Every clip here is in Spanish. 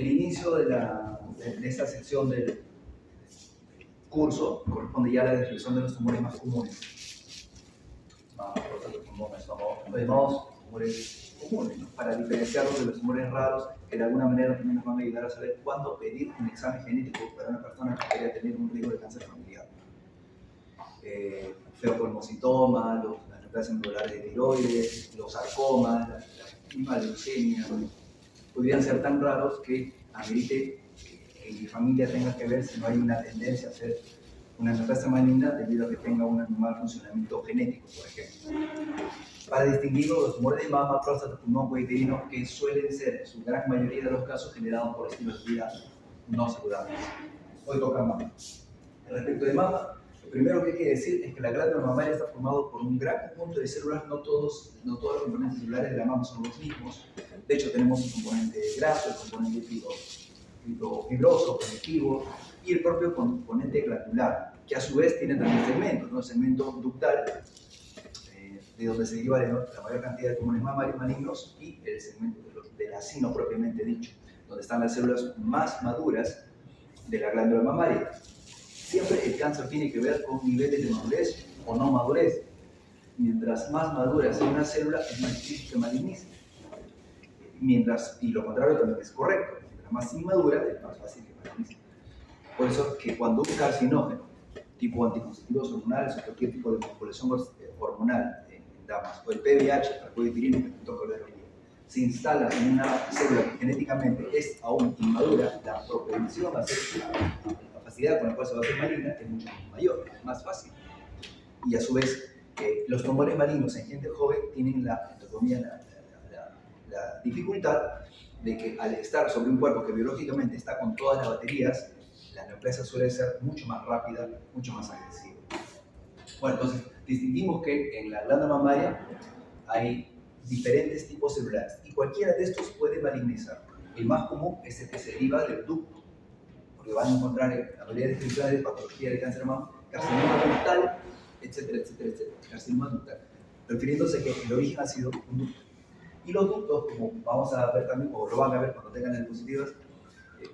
El inicio de esta sección del curso corresponde ya a la descripción de los tumores más comunes. Llamados tumores comunes, ¿no? Para diferenciarlos de los tumores raros, que de alguna manera también nos van a ayudar a saber cuándo pedir un examen genético para una persona que podría tener un riesgo de cáncer familiar. Feocolmocitoma, las neoplasias medulares de tiroides, los sarcomas, la leucemia, podrían ser tan raros que amerite que mi familia tenga que ver si no hay una tendencia a hacer una neoplasia maligna debido a que tenga un mal funcionamiento genético, por ejemplo. Para distinguirlo, los tumores de mama, próstata, pulmón, cuello uterino, que suelen ser en su gran mayoría de los casos generados por estilos de vida no saludables. Hoy toca mama. Respecto de mama, lo primero que hay que decir es que la glándula mamaria está formada por un gran conjunto de células, no todos los componentes celulares de la mama son los mismos. De hecho, tenemos un componente graso, el componente fibroso, conectivo, y el propio componente glandular, que a su vez tiene también segmentos, ¿no? El segmento ductal, de donde se deriva la mayor cantidad de tumores mamarios malignos, y el segmento del acino propiamente dicho, donde están las células más maduras de la glándula mamaria. Siempre el cáncer tiene que ver con niveles de madurez o no madurez. Mientras más madura sea una célula, es más difícil que malignice. Y lo contrario también es correcto. Mientras más inmadura, es más fácil que malignice. Por eso que cuando un carcinógeno, tipo anticonceptivos hormonales o cualquier tipo de manipulación hormonal en damas, o el PBH, para el cuello uterino, que me toca hablar hoy día, se instala en una célula que genéticamente es aún inmadura, la propensión a hacer la capacidad con la cual se va a hacer maligna es mucho mayor, más fácil. Y a su vez, los tumores malignos en gente joven tienen la dificultad de que al estar sobre un cuerpo que biológicamente está con todas las baterías, la neoplasia suele ser mucho más rápida, mucho más agresiva. Bueno, entonces distinguimos que en la glándula mamaria hay diferentes tipos celulares y cualquiera de estos puede malignizar. El más común es el que se deriva del ducto, porque van a encontrar la mayoría de descripciones de patología de cáncer de mama, carcinoma ductal, etcétera, etcétera, etcétera, carcinoma ductal, refiriéndose a que el origen ha sido un ducto. Y los ductos, como vamos a ver también, o lo van a ver cuando tengan las diapositivas,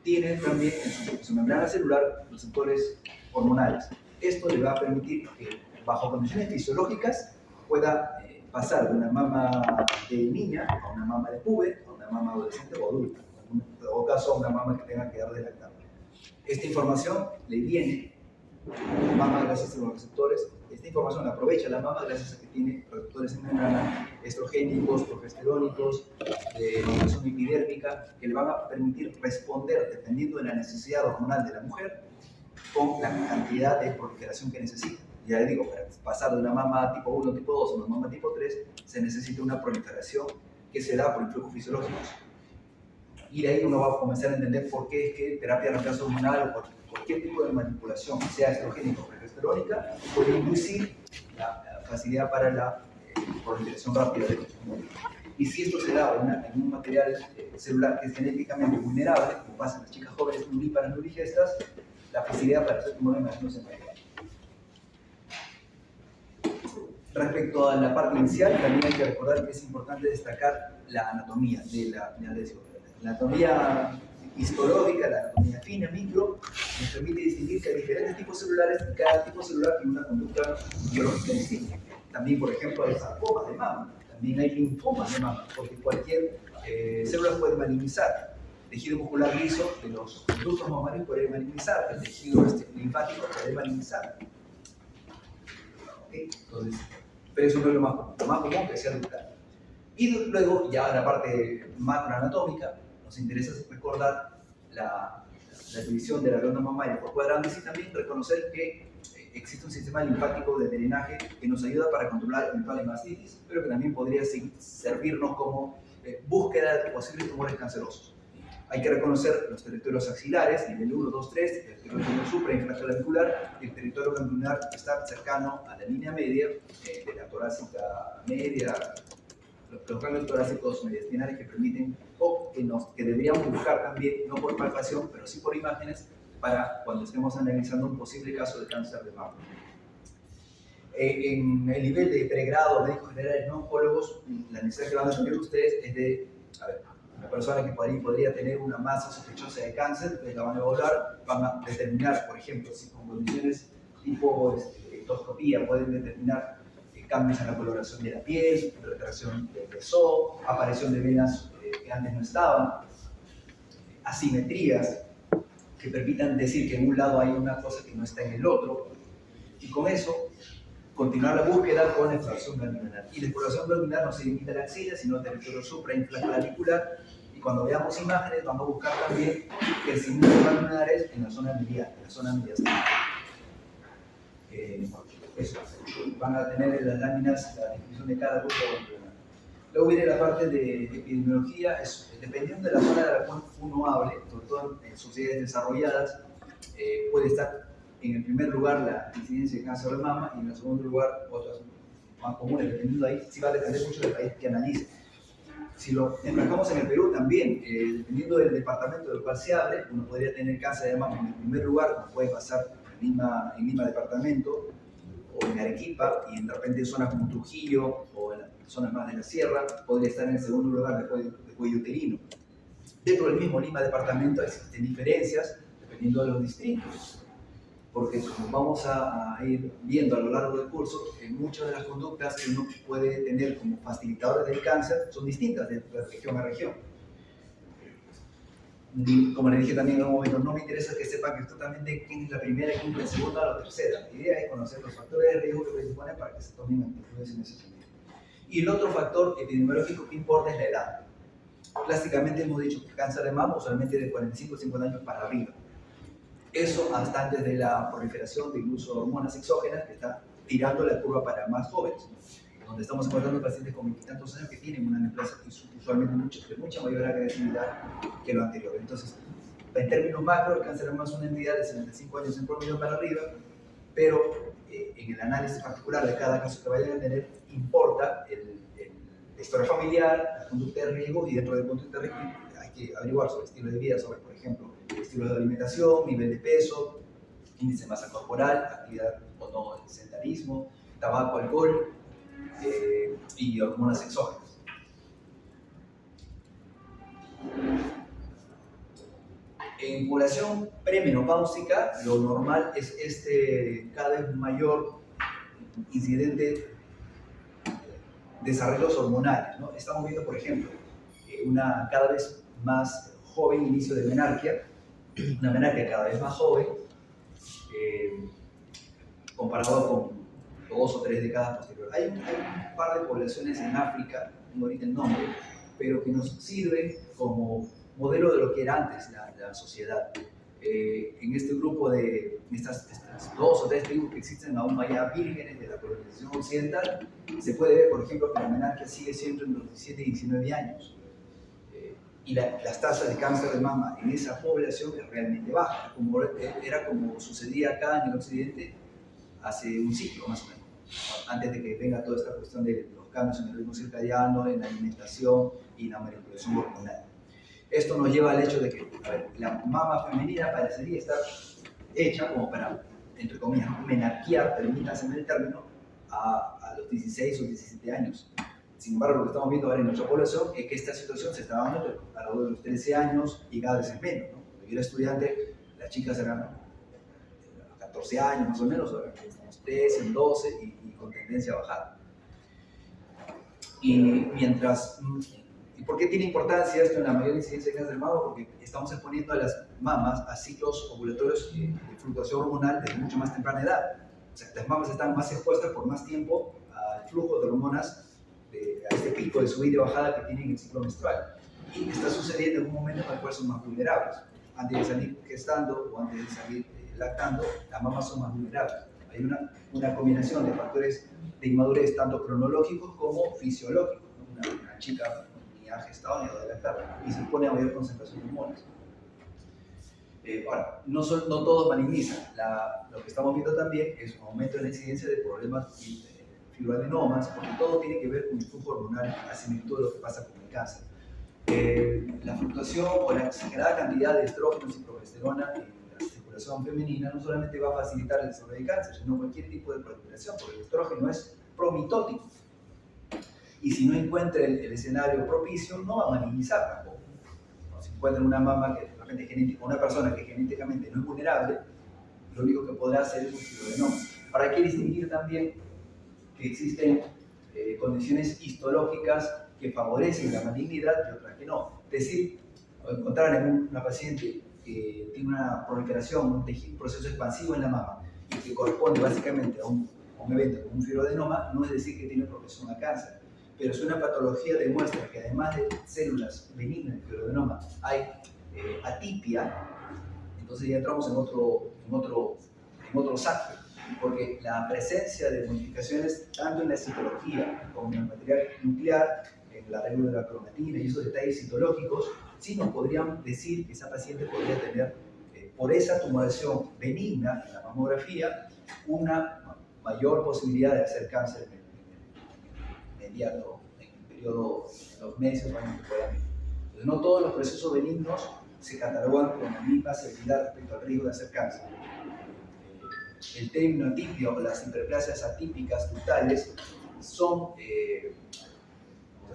tienen también en su membrana celular receptores hormonales. Esto le va a permitir que, bajo condiciones fisiológicas, pueda pasar de una mama de niña a una mama de puber, a una mama adolescente o adulta, en todo caso a una mama que tenga que dar de lactar. Esta información le viene a la mama gracias a los receptores. Esta información la aprovecha la mama gracias a que tiene receptores en membrana estrogénicos, progesterónicos, de modulación epidérmica, que le van a permitir responder, dependiendo de la necesidad hormonal de la mujer, con la cantidad de proliferación que necesita. Ya les digo, para pasar de una mama tipo 1, tipo 2 a una mama tipo 3, se necesita una proliferación que se da por influjos fisiológicos. Y de ahí uno va a comenzar a entender por qué es que terapia de reemplazo hormonal o cualquier tipo de manipulación, sea estrogénica o progesterónica, puede inducir la facilidad para la proliferación rápida de los tumores. Y si esto se da en un material celular que es genéticamente vulnerable, como pasa en las chicas jóvenes nulíparas nuligestas, la facilidad para hacer tumores malignos es mayor. Respecto a la parte inicial, también hay que recordar que es importante destacar la anatomía de la anatomía histológica, la anatomía fina, micro, nos permite distinguir que hay diferentes tipos celulares y cada tipo celular tiene una conducta biológica distinta. También, por ejemplo, hay sarcomas de mama, también hay linfomas de mama, porque cualquier célula puede malignizar. El tejido muscular liso de los ductos mamarios puede malignizar, el tejido linfático puede malignizar. ¿Okay? Entonces, pero eso no es lo más común. Lo más común es que sea ductal. Y luego, ya en la parte macroanatómica, nos interesa recordar la división de la glándula mamaria por cuadrantes y también reconocer que existe un sistema linfático de drenaje que nos ayuda para controlar eventuales mastitis, pero que también podría servirnos como búsqueda de posibles tumores cancerosos. Hay que reconocer los territorios axilares, nivel 1, 2, 3, el territorio suprainfraclavicular, y el territorio glandular está cercano a la línea media de la torácica media, los ganglios torácicos mediastinales que permiten, o que deberíamos buscar también, no por palpación, pero sí por imágenes, para cuando estemos analizando un posible caso de cáncer de mama. En el nivel de pregrado, médicos generales no oncólogos, la necesidad que van a tener ustedes es de, Una persona que podría tener una masa sospechosa de cáncer, entonces la van a evaluar, van a determinar, por ejemplo, si con condiciones tipo endoscopía pueden determinar cambios en la coloración de la piel, retracción del pezón, aparición de venas que antes no estaban, asimetrías que permitan decir que en un lado hay una cosa que no está en el otro, y con eso continuar la búsqueda con la exploración glandular. Y la exploración glandular no se limita a la axila, sino al territorio suprainfraclavicular, y cuando veamos imágenes vamos a buscar también crecimientos glandulares en la zona medial, en la zona mediastina. Eso, van a tener en las láminas la descripción de cada grupo glandular. Luego viene la parte de epidemiología, dependiendo de la zona de la cual uno hable, sobre todo en sociedades desarrolladas, puede estar en el primer lugar la incidencia de cáncer de mama y en el segundo lugar otras más comunes, dependiendo de ahí, sí va a depender mucho del país que analice. Si lo embarcamos en el Perú también, dependiendo del departamento del cual se hable, uno podría tener cáncer de mama en el primer lugar, como puede pasar en Lima departamento, o en Arequipa, y de repente en zonas como Trujillo, o en zonas más de la sierra, podría estar en el segundo lugar de cuello uterino. Dentro del mismo Lima departamento existen diferencias dependiendo de los distritos, porque como vamos a ir viendo a lo largo del curso, muchas de las conductas que uno puede tener como facilitadores del cáncer son distintas de región a región. Y como les dije también en un momento, no me interesa que sepan que totalmente quién es la primera, quién es la segunda o la tercera. La idea es conocer los factores de riesgo que predisponen para que se tomen actitudes en ese sentido. Y el otro factor epidemiológico que importa es la edad. Clásicamente hemos dicho que el cáncer de mama usualmente de 45 o 50 años para arriba. Eso hasta antes de la proliferación del uso de hormonas exógenas que está tirando la curva para más jóvenes, donde estamos encontrando pacientes con 20 y tantos años que tienen una neoplasia usualmente de mucha mayor agresividad que lo anterior. Entonces, en términos macro, el cáncer de mama es una entidad de 75 años en promedio para arriba, pero en el análisis particular de cada caso que vayan a tener, importa la historia familiar, la conducta de riesgo, y dentro de la conducta de riesgo hay que averiguar sobre estilo de vida, sobre, por ejemplo, estilo de alimentación, nivel de peso, índice de masa corporal, actividad o no, el sedentarismo, tabaco, alcohol y hormonas exógenas. En población premenopáusica, lo normal es cada vez mayor incidente desarrollos hormonales, ¿no? Estamos viendo, por ejemplo, una cada vez más joven inicio de menarquia, una menarquia cada vez más joven, comparado con 2 o 3 décadas posteriores. Hay un par de poblaciones en África, no ahorita el nombre, pero que nos sirven como modelo de lo que era antes la sociedad. En este grupo de estas 2 o 3 tribus que existen aún allá vírgenes de la colonización occidental, se puede ver, por ejemplo, que la menarquia sigue siendo en los 17 y 19 años. Y las tasas de cáncer de mama en esa población es realmente baja, era como sucedía acá en el occidente hace un siglo más o menos, antes de que venga toda esta cuestión de los cambios en el ritmo circadiano, en la alimentación y la manipulación hormonal. Esto nos lleva al hecho de que, a ver, la mama femenina parecería estar hecha como para, entre comillas, menarquear, permítanse el término, a los 16 o 17 años. Sin embargo, lo que estamos viendo ahora en nuestra población es que esta situación se está dando alrededor de los 13 años y cada vez es menos, ¿no? Cuando yo era estudiante, las chicas eran 14 años más o menos, ahora estamos 13, 12 y con tendencia a bajar. ¿Y por qué tiene importancia esto en la mayor incidencia de cáncer de mama? Porque estamos exponiendo a las mamas a ciclos ovulatorios de fluctuación hormonal desde mucho más temprana edad. O sea, las mamas están más expuestas por más tiempo al flujo de hormonas, a este pico de subida y bajada que tienen en el ciclo menstrual. Y está sucediendo en un momento en el cual son más vulnerables. Antes de salir gestando o antes de salir lactando, las mamas son más vulnerables. Hay una combinación de factores de inmadurez, tanto cronológicos como fisiológicos, ¿no? Una chica ni ha gestado ni ha lactado y se expone a mayor concentración de hormonas. Ahora, no todos malignizan. Lo que estamos viendo también es un aumento en la incidencia de problemas fibroadenomas, porque todo tiene que ver con el flujo hormonal, asimilitude de lo que pasa con el cáncer. La fluctuación o la exagerada cantidad de estrógenos y progesterona en la circulación femenina no solamente va a facilitar el desarrollo de cáncer, sino cualquier tipo de proliferación, porque el estrógeno es promitótico. Y si no encuentra el escenario propicio, no va a malignizar tampoco. si encuentran una mama que de repente genética, una persona que genéticamente no es vulnerable, lo único que podrá hacer es un fibroadenoma. Ahora hay que distinguir también que existen condiciones histológicas que favorecen la malignidad y otras que no. Es decir, encontrar en una paciente que tiene una proliferación, un proceso expansivo en la mama y que corresponde básicamente a un evento como un fibroadenoma, no es decir que tiene progresión a cáncer, pero es una patología que demuestra que además de células benignas del fibroadenoma hay atipia. Entonces ya entramos en otro saco, porque la presencia de modificaciones tanto en la citología como en el material nuclear, en la regla de la cromatina y esos detalles citológicos, sí nos podrían decir que esa paciente podría tener, por esa tumoración benigna en la mamografía, una mayor posibilidad de hacer cáncer inmediato, en el periodo de los meses o años que puedan. Entonces, no todos los procesos benignos se catalogan con la misma seguridad respecto al riesgo de hacer cáncer. El término atipia o las hiperplasias atípicas totales son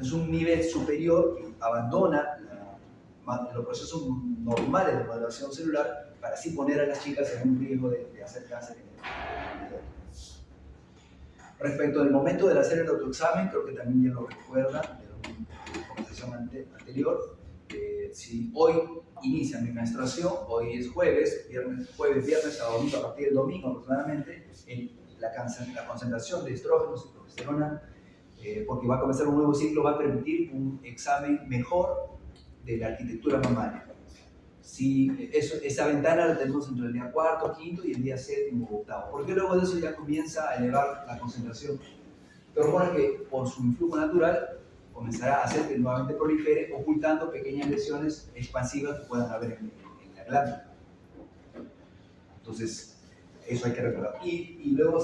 es un nivel superior que abandona los procesos normales de maduración celular para así poner a las chicas en un riesgo de hacer cáncer. Respecto al momento de hacer el autoexamen, creo que también ya lo recuerdan de la conversación anterior. Si hoy inicia mi menstruación, hoy es jueves, viernes, sábado, domingo, a partir del domingo aproximadamente, la concentración de estrógenos y progesterona, porque va a comenzar un nuevo ciclo, va a permitir un examen mejor de la arquitectura mamaria. Si esa ventana la tenemos entre el día cuarto, quinto y el día séptimo o octavo, porque luego de eso ya comienza a elevar la concentración de hormonas que por su influjo natural comenzará a hacer que nuevamente prolifere, ocultando pequeñas lesiones expansivas que puedan haber en la glándula. Entonces, eso hay que recordar. Y luego,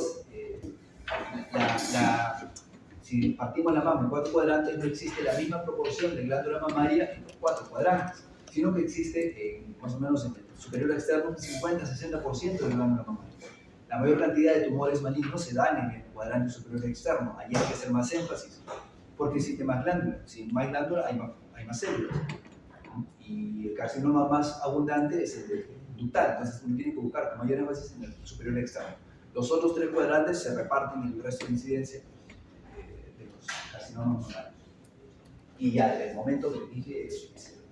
si partimos la mama en 4 cuadrantes, no existe la misma proporción de glándula mamaria en los 4 cuadrantes, sino que existe más o menos en el superior externo un 50-60% de glándula mamaria. La mayor cantidad de tumores malignos se dan en el cuadrante superior externo. Ahí hay que hacer más énfasis, porque existe más glándula. Si no hay glándula, hay más células. Y el carcinoma más abundante es el ductal, entonces uno tiene que buscar con mayor énfasis en el superior externo. Los otros 3 cuadrantes se reparten en el resto de incidencia de los carcinomas mamarios. Y ya, desde el momento que dije,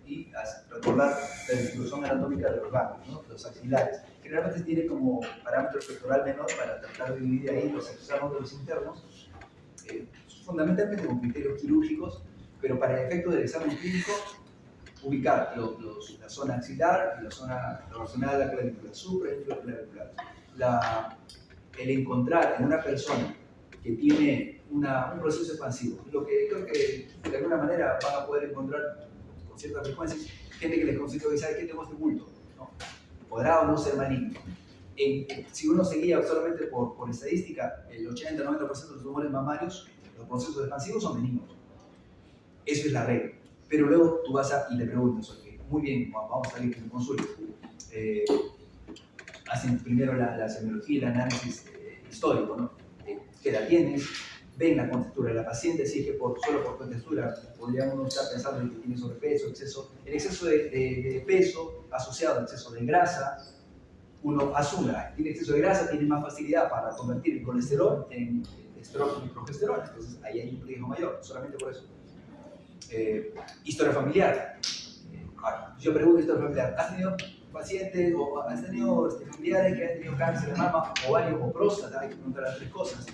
y recordar la distribución anatómica de los ganglios, ¿no? Los axilares. Generalmente tiene como parámetro pectoral menor para tratar de dividir ahí los externos de los internos, fundamentalmente con criterios quirúrgicos, pero para el efecto del examen clínico, ubicar la zona axilar y la zona relacionada a la clavícula, suprainfraclavicular. El encontrar en una persona que tiene un proceso expansivo, lo que creo que de alguna manera van a poder encontrar con cierta frecuencia, gente que les considera que sabe que tengo este bulto, ¿no? Podrá o no ser maligno. Si uno se guía solamente por estadística, el 80-90% de los tumores mamarios, los procesos expansivos son benignos. Eso es la regla. Pero luego tú vas y le preguntas, okay, muy bien, vamos a salir que me consultes. Hacen primero la semiología y el análisis histórico, ¿no? ¿Qué edad tienes? Ven la contextura de la paciente, así que solo por contextura podríamos estar pensando en que tiene sobrepeso, el exceso de peso asociado al exceso de grasa. Uno asume, tiene exceso de grasa, tiene más facilidad para convertir el colesterol en estrógeno y progesterona, entonces ahí hay un riesgo mayor, solamente por eso. Historia familiar. Yo pregunto historia familiar, ¿has tenido pacientes o has tenido familiares que han tenido cáncer de mama, ovario o próstata? Hay que preguntar las 3 cosas,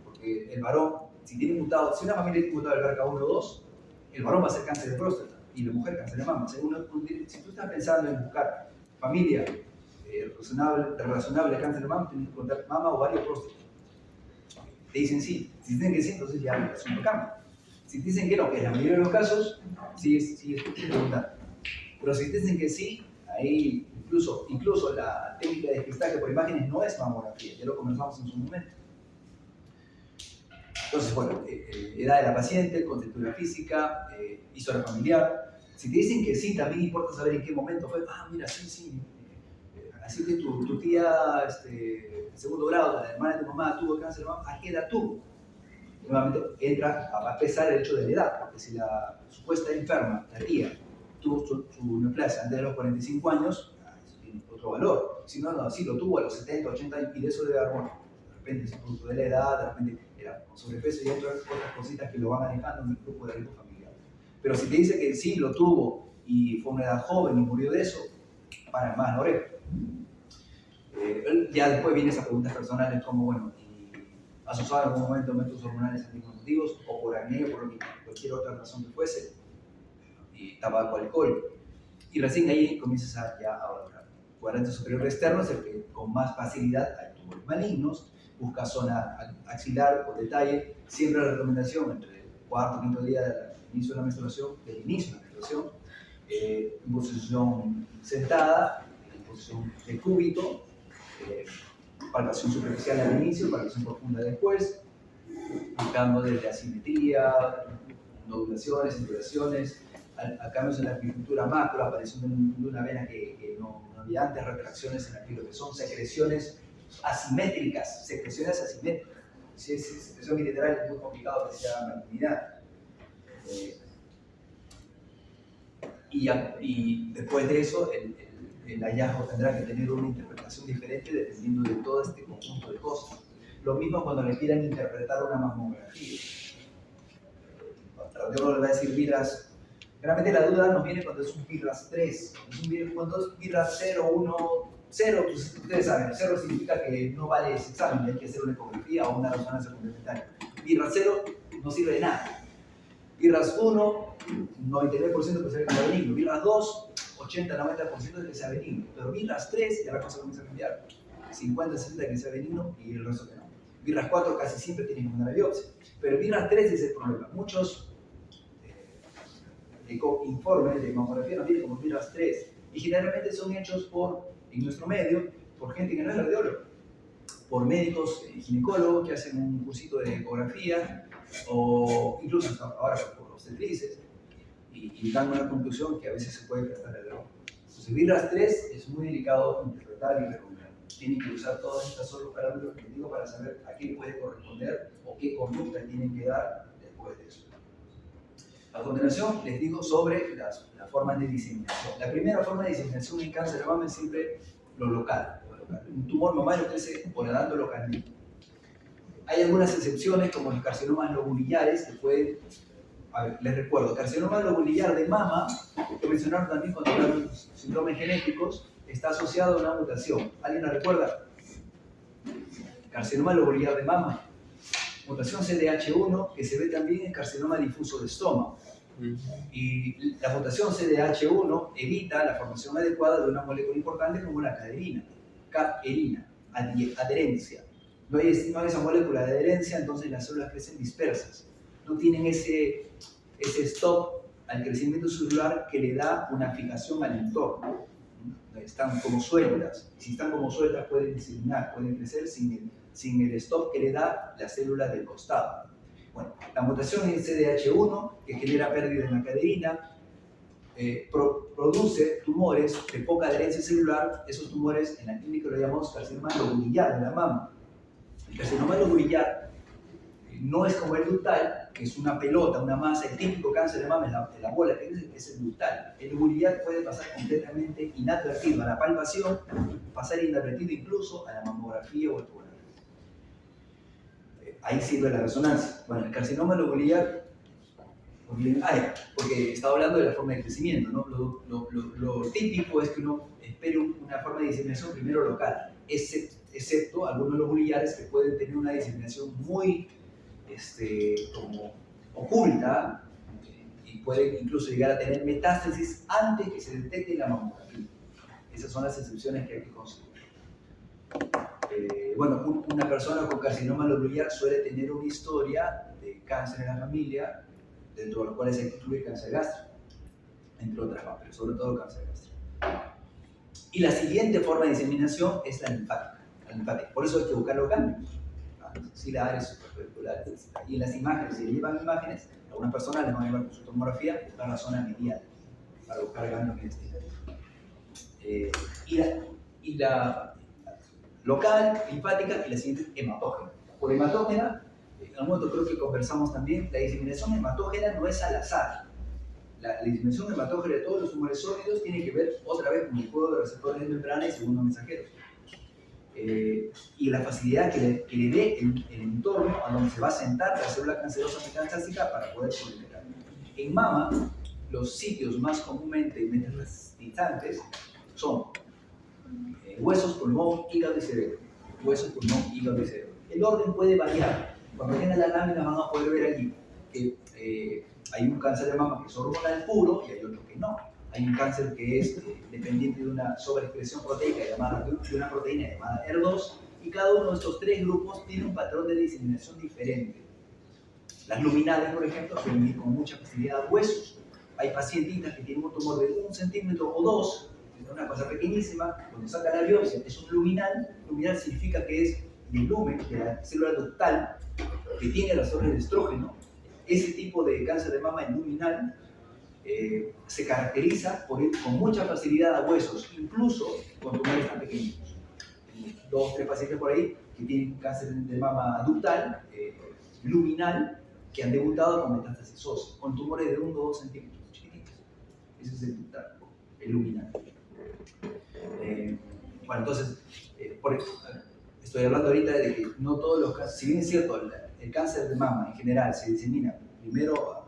porque el varón, si una familia tiene mutado el BRCA1 o 2, el varón va a ser cáncer de próstata y la mujer cáncer de mama. Si tú estás pensando en buscar familia relacionable a cáncer de mama, tienes que contar mama, ovario o próstata. Te dicen sí, si dicen que sí, entonces ya el asunto cambia. Si te dicen que no, que en la mayoría de los casos, sí es preguntando. Pero si te dicen que sí, ahí incluso la técnica de despistaje por imágenes no es mamografía, ya lo conversamos en su momento. Entonces, bueno, edad de la paciente, contextura física, historia familiar. Si te dicen que sí, también importa saber en qué momento fue. Mira, sí. Así que tu tía, segundo grado, la hermana de tu mamá, tuvo cáncer de mama, ¿a qué edad tuvo? Nuevamente entra a pesar el hecho de la edad, porque si la supuesta enferma, la tía, tuvo su neoplasia antes de los 45 años, eso tiene otro valor. Si no, no, sí lo tuvo a los 70, 80 años y de eso debe haber muerto. De repente es producto de la edad, de repente era con sobrepeso y otras cositas que lo van manejando en el grupo de riesgo familiar. Pero si te dice que sí lo tuvo y fue una edad joven y murió de eso, para más, no ya después vienen esas preguntas personales como, bueno, ¿has usado en algún momento métodos hormonales anticonceptivos o por anemia, por cualquier otra razón que fuese? Y tabaco, alcohol. Y recién ahí comienzas ya a valorar. Cuadrante superior externo es el que con más facilidad hay tumores malignos, busca zona axilar o detalle, siempre la recomendación entre el cuarto y quinto día del inicio de la menstruación, en posición sentada, en posición de cúbito, palpación superficial al inicio, palpación profunda después, buscando desde asimetría, nodulaciones, inturaciones, a cambios en la apicultura macro, aparición de una vena que no había antes, retracciones en aquí, lo que son secreciones asimétricas, secreciones asimétricas. Si es secreción bilateral es muy complicado que sea malignidad. Y después de eso, el hallazgo tendrá que tener una interpretación diferente dependiendo de todo este conjunto de cosas. Lo mismo cuando le pidan interpretar una mamografía. Yo le voy a decir VIRAS. Realmente la duda nos viene cuando es un VIRAS 3. Cuando es VIRAS 0, 1, 0, pues ustedes saben, 0 significa que no vale ese examen, hay que hacer una ecografía o una resonancia complementaria. VIRAS 0 no sirve de nada. VIRAS 1, 99% que sea benigno. VIRAS 2, 80-90% de que sea benigno. Pero VIRAS 3 ya la cosa comienza a cambiar. 50-60% que sea benigno y el resto que no. VIRAS 4 casi siempre tienen una biopsia. Pero VIRAS 3 es el problema. Muchos informes de mamografía nos vienen como VIRAS 3 y generalmente son hechos en nuestro medio por gente que no es radiólogo, por médicos ginecólogos que hacen un cursito de ecografía o incluso ahora por obstetrices y dan una conclusión que a veces se puede prestar el error. Entonces, VIRAS 3 es muy delicado interpretar y recomendar. Tienen que usar todas estas solo parámetros que digo para saber a qué puede corresponder o qué conducta tienen que dar después de eso. A continuación, les digo sobre las formas de diseminación. La primera forma de diseminación en cáncer de mama es siempre lo local. Un tumor mamario crece voladando localmente. Hay algunas excepciones, como los carcinomas lobulillares, que pueden... A ver, les recuerdo, carcinoma lobulillar de mama, que mencionaron también cuando hablaron de los síndromes genéticos, está asociado a una mutación. ¿Alguien la recuerda? Carcinoma lobulillar de mama. Mutación CDH1, que se ve también en carcinoma difuso de estómago. Y la mutación CDH1 evita la formación adecuada de una molécula importante como la caderina, adherencia. No hay esa molécula de adherencia, entonces las células crecen dispersas. No tienen ese stop al crecimiento celular que le da una fijación al entorno. Están como sueltas. Y si están como sueltas pueden diseminar, pueden crecer sin el stop que le da la célula del costado. Bueno, la mutación en CDH1, que genera pérdida en la caderina, produce tumores de poca adherencia celular. Esos tumores en la clínica lo llamamos carcinoma lobulillar de la mama. El carcinoma lobulillar no es como el ductal, que es una pelota, una masa. El típico cáncer de mama es la bola que es el ductal. El lobulillar puede pasar completamente inadvertido a la palpación, pasar inadvertido incluso a la mamografía o ecografía. Ahí sirve la resonancia. Bueno, el carcinoma lobulillar, porque estaba hablando de la forma de crecimiento, ¿no? Lo típico es que uno espere una forma de diseminación primero local, excepto algunos lobulillares que pueden tener una diseminación muy como oculta y pueden incluso llegar a tener metástasis antes que se detecte la mamografía. Esas son las excepciones que hay que considerar. Bueno, una persona con carcinoma lobulillar suele tener una historia de cáncer en la familia, dentro de los cuales hay que incluir cáncer gástrico, entre otras más, pero sobre todo cáncer gástrico. Y la siguiente forma de diseminación es la linfática. Por eso hay que buscar los ganglios axilares, suprarticulares. Y en las imágenes, si le llevan imágenes, algunas personas les van a llevar con su tomografía buscar la zona medial para buscar ganglios intestinales. Y la local, linfática, y la siguiente hematógena. Por hematógena, en algún momento creo que conversamos también, la diseminación hematógena no es al azar. la disminución hematógena de todos los tumores sólidos tiene que ver otra vez con el juego de receptores de membrana y segundos mensajeros. Y la facilidad que le dé el entorno a donde se va a sentar la célula cancerosa metastásica para poder proliferar. En mama, los sitios más comúnmente metastizantes son huesos, pulmón, hígado y cerebro. Huesos, pulmón, hígado y cerebro. El orden puede variar. Cuando tengan la lámina van a poder ver allí que hay un cáncer de mama que es hormonal puro y hay otro que no. Hay un cáncer que es dependiente de una sobreexpresión proteica llamada, de una proteína llamada ER2, y cada uno de estos tres grupos tiene un patrón de diseminación diferente. Las luminales, por ejemplo, suelen ir con mucha facilidad a huesos. Hay pacientitas que tienen un tumor de 1 centímetro o 2, es una cosa pequeñísima, cuando sacan la biopsia es un luminal. Luminal significa que es el lumen de la célula ductal que tiene receptores de estrógeno. Ese tipo de cáncer de mama en luminal se caracteriza por ir con mucha facilidad a huesos, incluso con tumores tan pequeños. 2 o 3 pacientes por ahí que tienen cáncer de mama ductal, luminal, que han debutado con metástasis ósea, con tumores de 1 o 2 centímetros, chiquititos. Ese es el ductal, el luminal. Bueno, entonces, estoy hablando ahorita de que no todos los casos, si bien es cierto, el cáncer de mama en general se disemina primero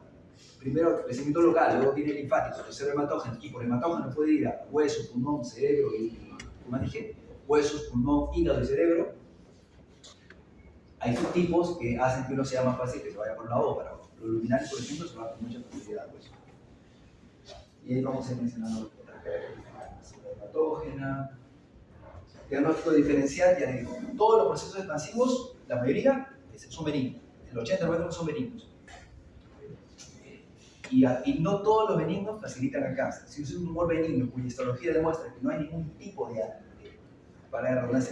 crecimiento local, luego tiene linfáticos, tercero hematógeno, y por hematógeno puede ir a hueso, pulmón, cerebro y, como dije, huesos, pulmón, hígado y cerebro. Hay subtipos que hacen que uno sea más fácil que se vaya por la O, pero los luminales, por ejemplo, se van con mucha facilidad al hueso. Y ahí vamos a ir mencionando otras características. Hematógena. Diagnóstico diferencial, ya digo, todos los procesos expansivos, la mayoría son benignos, el 80% son benignos. Y no todos los benignos facilitan el cáncer. Si es un tumor benigno cuya histología demuestra que no hay ningún tipo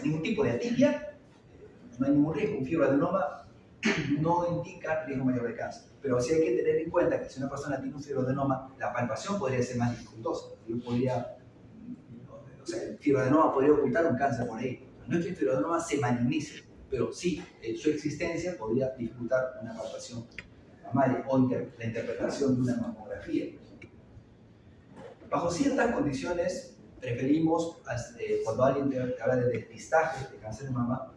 ningún tipo de atipia, no hay ningún riesgo. Un fibroadenoma no indica riesgo mayor de cáncer. Pero sí hay que tener en cuenta que si una persona tiene un fibroadenoma, la palpación podría ser más dificultosa. El fibroadenoma podría ocultar un cáncer por ahí. No es que el fibroadenoma se malignice, pero sí, su existencia podría dificultar una palpación mamaria o la interpretación de una mamografía. Bajo ciertas condiciones, preferimos, cuando alguien te habla de despistaje de cáncer de mama,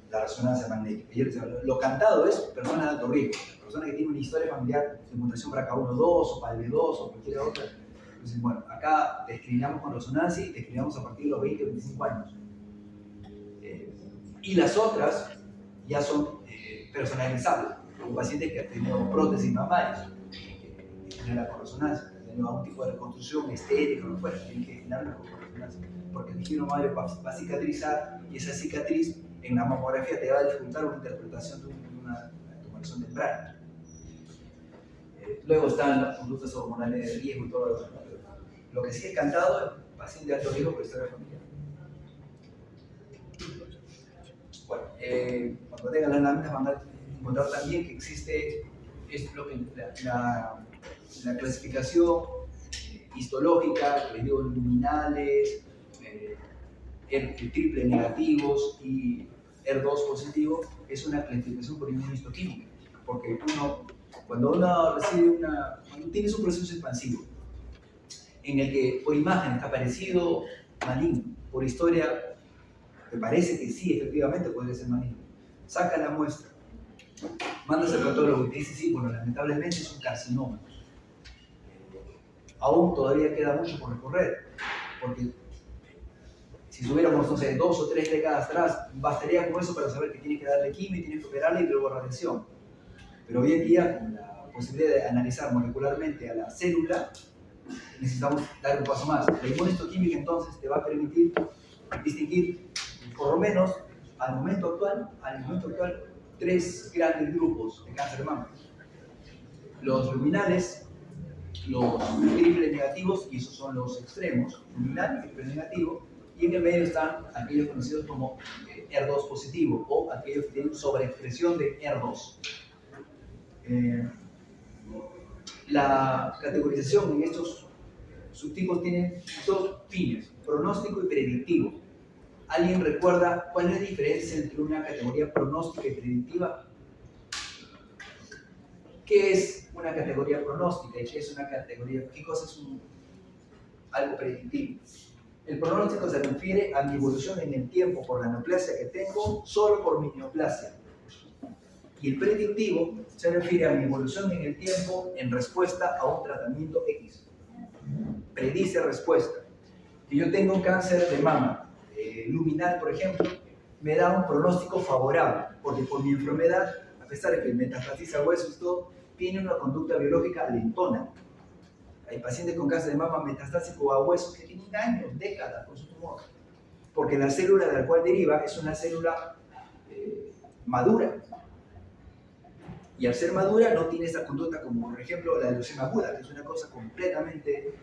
la resonancia magnética. Lo cantado es personas de alto riesgo, personas que tienen una historia familiar de mutación BRCA1-2 o PALB2 o cualquier otra. Entonces, bueno, acá discriminamos con resonancia y discriminamos a partir de los 20 o 25 años. Y las otras ya son personalizables, con pacientes que han tenido prótesis mamarias, que generan con resonancia, que han tenido algún tipo de reconstrucción estética o lo fuera, tienen que generarla con resonancia, porque el tejido mamario va a cicatrizar y esa cicatriz en la mamografía te va a dificultar una interpretación de una tumoración temprana. Luego están las conductas hormonales de riesgo y todo lo demás. Lo que sí es cantado es paciente de alto riesgo por historia familiar. Bueno, cuando tengan las láminas van a encontrar también que existe la clasificación histológica, les digo, luminales, triple negativos y ER2 positivo, es una clasificación por inmunohistoquímica, porque cuando tienes un proceso expansivo en el que por imagen está parecido maligno, por historia te parece que sí, efectivamente podría ser maligno, saca la muestra, mandas al patólogo y te dice sí, bueno, lamentablemente es un carcinoma. Aún todavía queda mucho por recorrer, porque si tuviéramos, no sé, 2 o 3 décadas atrás, bastaría con eso para saber que tienes que darle quimio, tienes que operarle y luego radiación. Pero hoy en día, con la posibilidad de analizar molecularmente a la célula, necesitamos dar un paso más. La inmunohistoquímica entonces te va a permitir distinguir, por lo menos al momento actual, 3 grandes grupos de cáncer de mama. Los luminales, los triple negativos, y esos son los extremos, luminal y triple negativo, y en el medio están aquellos conocidos como ER2 positivo o aquellos que tienen sobreexpresión de ER2. La categorización en estos subtipos tiene 2 fines, pronóstico y predictivo. ¿Alguien recuerda cuál es la diferencia entre una categoría pronóstica y predictiva? ¿Qué es una categoría pronóstica? ¿Qué es una categoría? ¿Qué cosa es algo predictivo? El pronóstico se refiere a mi evolución en el tiempo por la neoplasia que tengo, solo por mi neoplasia. Y el predictivo se refiere a mi evolución en el tiempo en respuesta a un tratamiento X. Predice respuesta. Que yo tengo cáncer de mama luminal, por ejemplo, me da un pronóstico favorable, porque por mi enfermedad, a pesar de que metastatiza huesos y todo, tiene una conducta biológica lentona. Hay pacientes con cáncer de mama metastásico a huesos que tienen años, décadas con su tumor, porque la célula de la cual deriva es una célula madura. Y al ser madura no tiene esa conducta como, por ejemplo, la leucemia aguda, que es una cosa completamente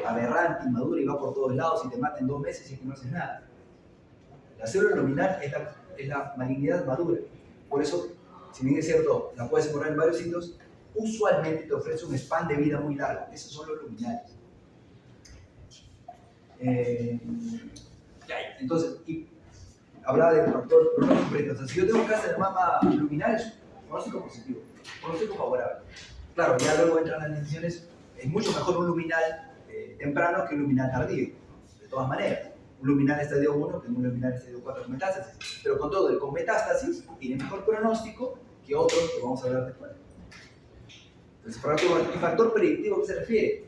aberrante, inmadura y va por todos lados y te mata en 2 meses y que no haces nada. La célula luminal es la malignidad madura. Por eso, si bien es cierto, la puedes encontrar en varios sitios, usualmente te ofrece un span de vida muy largo. Esos son los luminales. Entonces, hablaba del factor pronóstico. O sea, si yo tengo cáncer de mama luminal, es pronóstico positivo, pronóstico favorable. Claro, ya luego entran las decisiones, es mucho mejor un luminal temprano que un luminal tardío, de todas maneras. Un luminal estadio 1 que un luminal estadio 4 con metástasis. Pero con todo, el con metástasis tiene mejor pronóstico que otros que vamos a hablar después. Entonces, el factor predictivo, ¿a qué se refiere?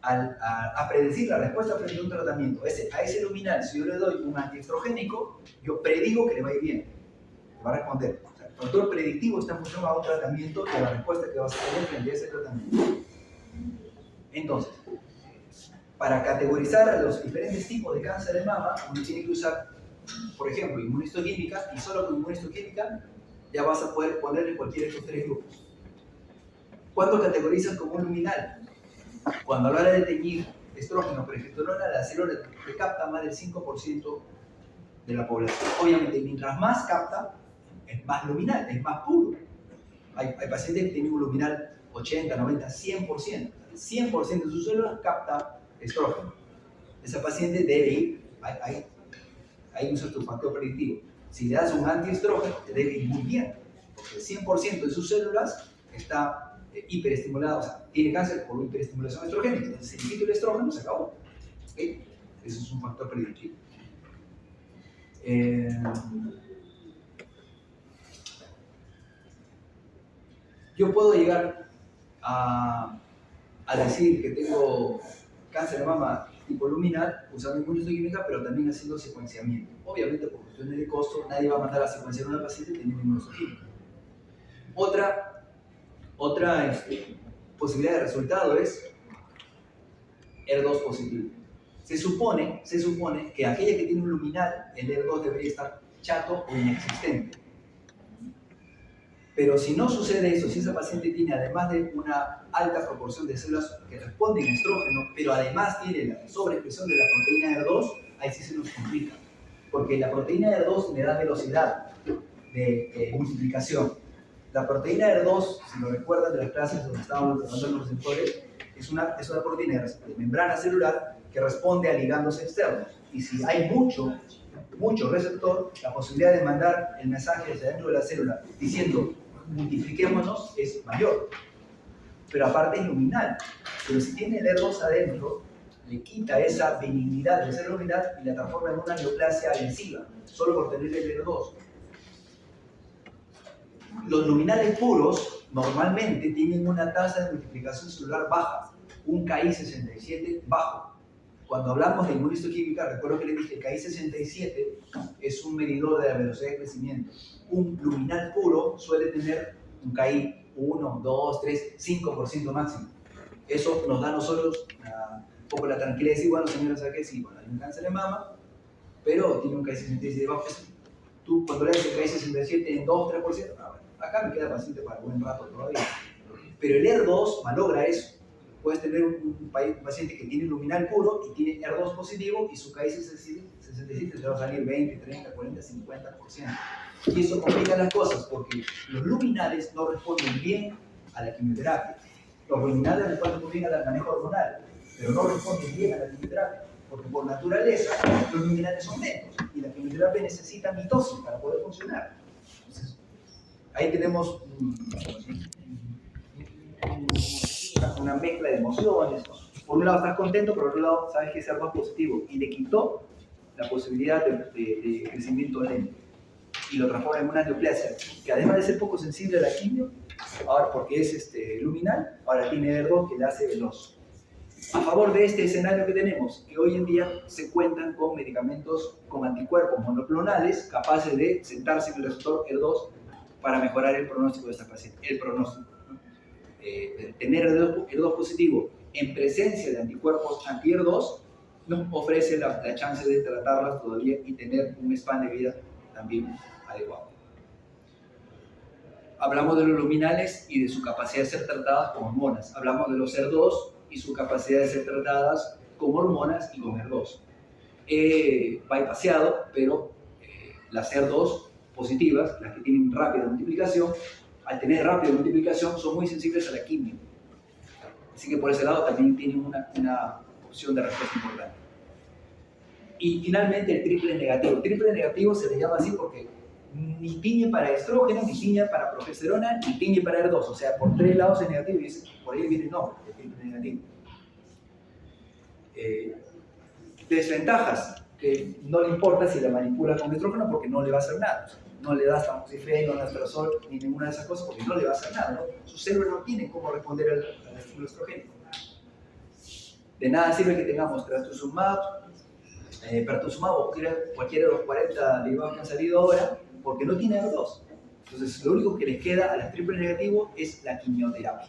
A predecir la respuesta frente a un tratamiento. A ese luminal, si yo le doy un antiestrogénico, yo predigo que le va a ir bien, le va a responder. O sea, el factor predictivo está en función a un tratamiento y a la respuesta que vas a tener frente a ese tratamiento. Entonces, para categorizar a los diferentes tipos de cáncer de mama, uno tiene que usar, por ejemplo, inmunistoquímica, y solo con inmunistoquímica ya vas a poder ponerle cualquiera de estos 3 grupos. ¿Cuándo categorizas como un luminal? Cuando a la hora de teñir estrógeno, progesterona, la célula que capta más del 5% de la población. Obviamente, mientras más capta, es más luminal, es más puro. Hay pacientes que tienen un luminal 80, 90, 100%. El 100% de sus células capta estrógeno. Esa paciente debe ir, hay un cierto factor predictivo. Si le das un antiestrógeno, te debe ir muy bien, porque el 100% de sus células está hiperestimulado, o sea, tiene cáncer por hiperestimulación estrogénica. Entonces, si le quito el estrógeno, se acabó. ¿Okay? Eso es un factor predictivo. Yo puedo llegar a decir que tengo cáncer de mama tipo luminal usando inmunistoquímica, pero también haciendo secuenciamiento. Obviamente, por cuestiones de costo, nadie va a mandar a secuenciar a una paciente teniendo inmunistoquímica. Otra posibilidad de resultado es ER2 positivo. Se supone que aquella que tiene un luminal, el ER2 debería estar chato o inexistente. Pero si no sucede eso, si esa paciente tiene además de una alta proporción de células que responden a estrógeno, pero además tiene la sobreexpresión de la proteína ER2, ahí sí se nos complica. Porque la proteína ER2 le da velocidad de multiplicación. La proteína ER2, si lo recuerdan de las clases donde estábamos tratando los receptores, es una proteína de membrana celular que responde a ligandos externos. Y si hay mucho receptor, la posibilidad de mandar el mensaje hacia dentro de la célula diciendo multipliquémonos es mayor. Pero aparte es luminal. Pero si tiene el ER2 adentro, le quita esa benignidad de ser luminal y la transforma en una neoplasia adhesiva, solo por tener el ER2. Los luminales puros normalmente tienen una tasa de multiplicación celular baja, un KI67 bajo. Cuando hablamos de inmunistoquímica, recuerdo que les dije que el KI67 es un medidor de la velocidad de crecimiento. Un luminal puro suele tener un KI 1, 2, 3, 5% máximo. Eso nos da a nosotros un poco la tranquilidad de decir, bueno, señora, ¿sabe qué? Sí, bueno, hay un cáncer de mama, pero tiene un KI67 bajo. Tú cuando le das el KI67 en 2, 3%, acá me queda paciente para buen rato todavía. Pero el ER2 malogra eso. Puedes tener un paciente que tiene luminal puro y tiene ER2 positivo y su KI67 te va a salir 20, 30, 40, 50%. Y eso complica las cosas porque los luminales no responden bien a la quimioterapia. Los luminales responden muy bien al manejo hormonal, pero no responden bien a la quimioterapia. Porque por naturaleza los luminales son lentos y la quimioterapia necesita mitosis para poder funcionar. Entonces, ahí tenemos un una mezcla de emociones, ¿no? Por un lado estás contento, por otro lado sabes que ese es positivo, y le quitó la posibilidad de crecimiento lento y lo transforma en una neoplasia, que además de ser poco sensible a la quimio, ahora porque es luminal, ahora tiene ER2 que le hace veloz. A favor de este escenario que tenemos, que hoy en día se cuentan con medicamentos con anticuerpos monoclonales capaces de sentarse en el receptor ER2 para mejorar el pronóstico de esta paciente. El pronóstico, ¿no? Tener ER2 positivo en presencia de anticuerpos anti-ER2 nos ofrece la chance de tratarlas todavía y tener un span de vida también adecuado. Hablamos de los luminales y de su capacidad de ser tratadas con hormonas. Hablamos de los ER2 y su capacidad de ser tratadas con hormonas y con ER2. Bypaseado, pero las ER2 positivas, las que tienen rápida multiplicación, al tener rápida multiplicación son muy sensibles a la quimio. Así que por ese lado también tienen una opción de respuesta importante. Y finalmente el triple negativo. El triple negativo se le llama así porque ni tiñe para estrógeno, ni tiñe para progesterona, ni tiñe para ER2. O sea, por 3 lados es negativo y dice, por ahí viene el nombre, el triple negativo. Desventajas, que no le importa si la manipula con estrógeno porque no le va a hacer nada. No le das tamoxifeno, anastrozol, ni ninguna de esas cosas porque no le va a hacer nada, ¿no? Su cerebro no tiene cómo responder al estímulo estrogénico. De nada sirve que tengamos trastuzumab, pertuzumab o cualquiera de los 40 derivados que han salido ahora, porque no tiene ER2. Entonces, lo único que les queda a las triple negativo es la quimioterapia,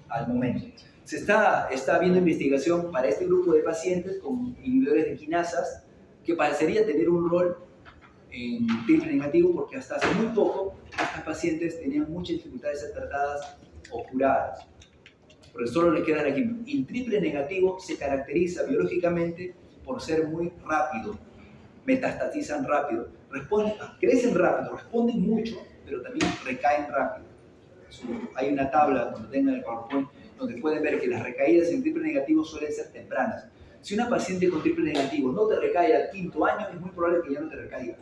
al momento. Se está viendo investigación para este grupo de pacientes con inhibidores de quinasas que parecería tener un rol en triple negativo porque hasta hace muy poco estas pacientes tenían mucha dificultad de ser tratadas o curadas, porque solo le queda la quimio. Y el triple negativo se caracteriza biológicamente por ser muy rápido, metastatizan rápido, crecen rápido, responden mucho, pero también recaen rápido. Hay una tabla, cuando tengan el PowerPoint, donde pueden ver que las recaídas en triple negativo suelen ser tempranas. Si una paciente con triple negativo no te recae al 5º año, es muy probable que ya no te recaiga.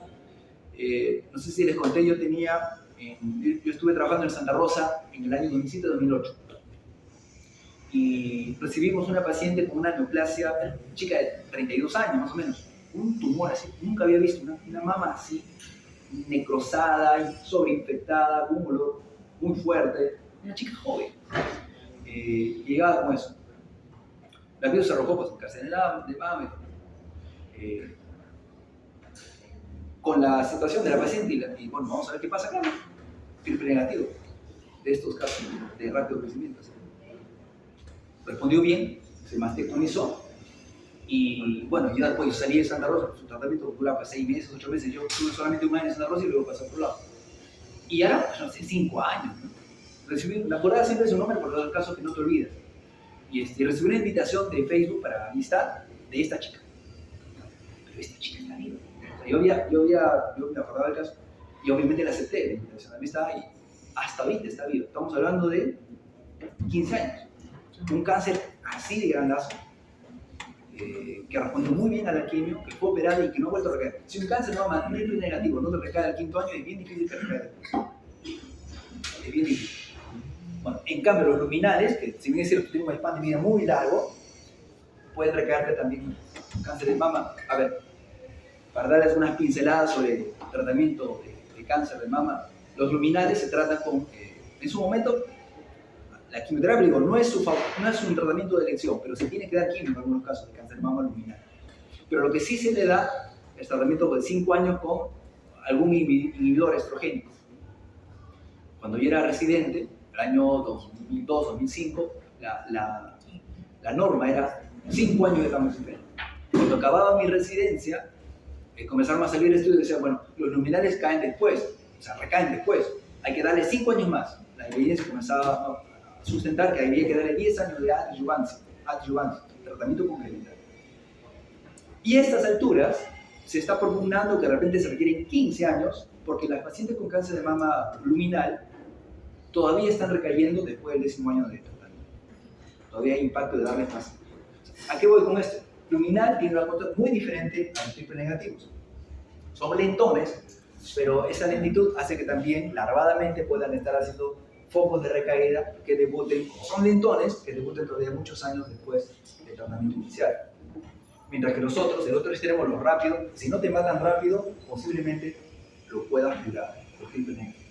No sé si les conté, yo estuve trabajando en Santa Rosa en el año 2007-2008 y recibimos una paciente con una neoplasia, una chica de 32 años más o menos, un tumor así, nunca había visto una mama así, necrosada y sobreinfectada, con un olor muy fuerte, una chica joven, llegaba con eso. La vida se arrojó, pues, en carcinoma de mama, con la aceptación de la paciente y bueno, vamos a ver qué pasa acá, triple negativo de estos casos de rápido crecimiento. Respondió bien, se mastectomizó y bueno, yo después salí de Santa Rosa, su tratamiento duraba 6 meses, 8 meses, yo tuve solamente 1 año en Santa Rosa y luego pasé por otro lado. Y ahora, no sé, 5 años, ¿no? Me acordaba siempre de su nombre por los casos que no te olvidas. Y recibí una invitación de Facebook para amistad de esta chica. Pero esta chica está viva. Yo me acordaba del caso y obviamente la acepté, la invitación de amistad y hasta ahorita está viva. Estamos hablando de 15 años. Un cáncer así de grandazo, que respondió muy bien a la quimio, que fue operada y que no ha vuelto a recaer. Si un cáncer no va triple negativo, no te recae al 5º año, es bien difícil que recaiga. Es bien difícil. Bueno, en cambio, los luminales, que si bien es cierto que tienen un span de vida muy largo, pueden recaerte también cáncer de mama. A ver, para darles unas pinceladas sobre el tratamiento de cáncer de mama, los luminales se tratan con, en su momento, la quimioterapia, digo, no es un tratamiento de elección, pero se tiene que dar quimio en algunos casos de cáncer de mama luminal. Pero lo que sí se le da es tratamiento de 5 años con algún inhibidor estrogénico. Cuando yo era residente, el año 2002-2005, la norma era 5 años de tamoxifeno. Cuando acababa mi residencia, comenzaron a salir estudios que decían, bueno, los luminales caen después, o sea, recaen después, hay que darle 5 años más. La evidencia comenzaba a sustentar que había que darle 10 años de adyuvancia, tratamiento complementario. Y a estas alturas se está propugnando que de repente se requieren 15 años porque las pacientes con cáncer de mama luminal todavía están recayendo después del 10º año de tratamiento. Todavía hay impacto de darles más. ¿A qué voy con esto? Luminal tiene una conducta muy diferente a los triple negativos. Son lentones, pero esa lentitud hace que también larvadamente puedan estar haciendo focos de recaída que debuten, como son lentones, que debuten todavía muchos años después del tratamiento inicial. Mientras que los otros, el otro extremo, los rápidos, si no te matan rápido, posiblemente lo puedas curar, los triple negativos.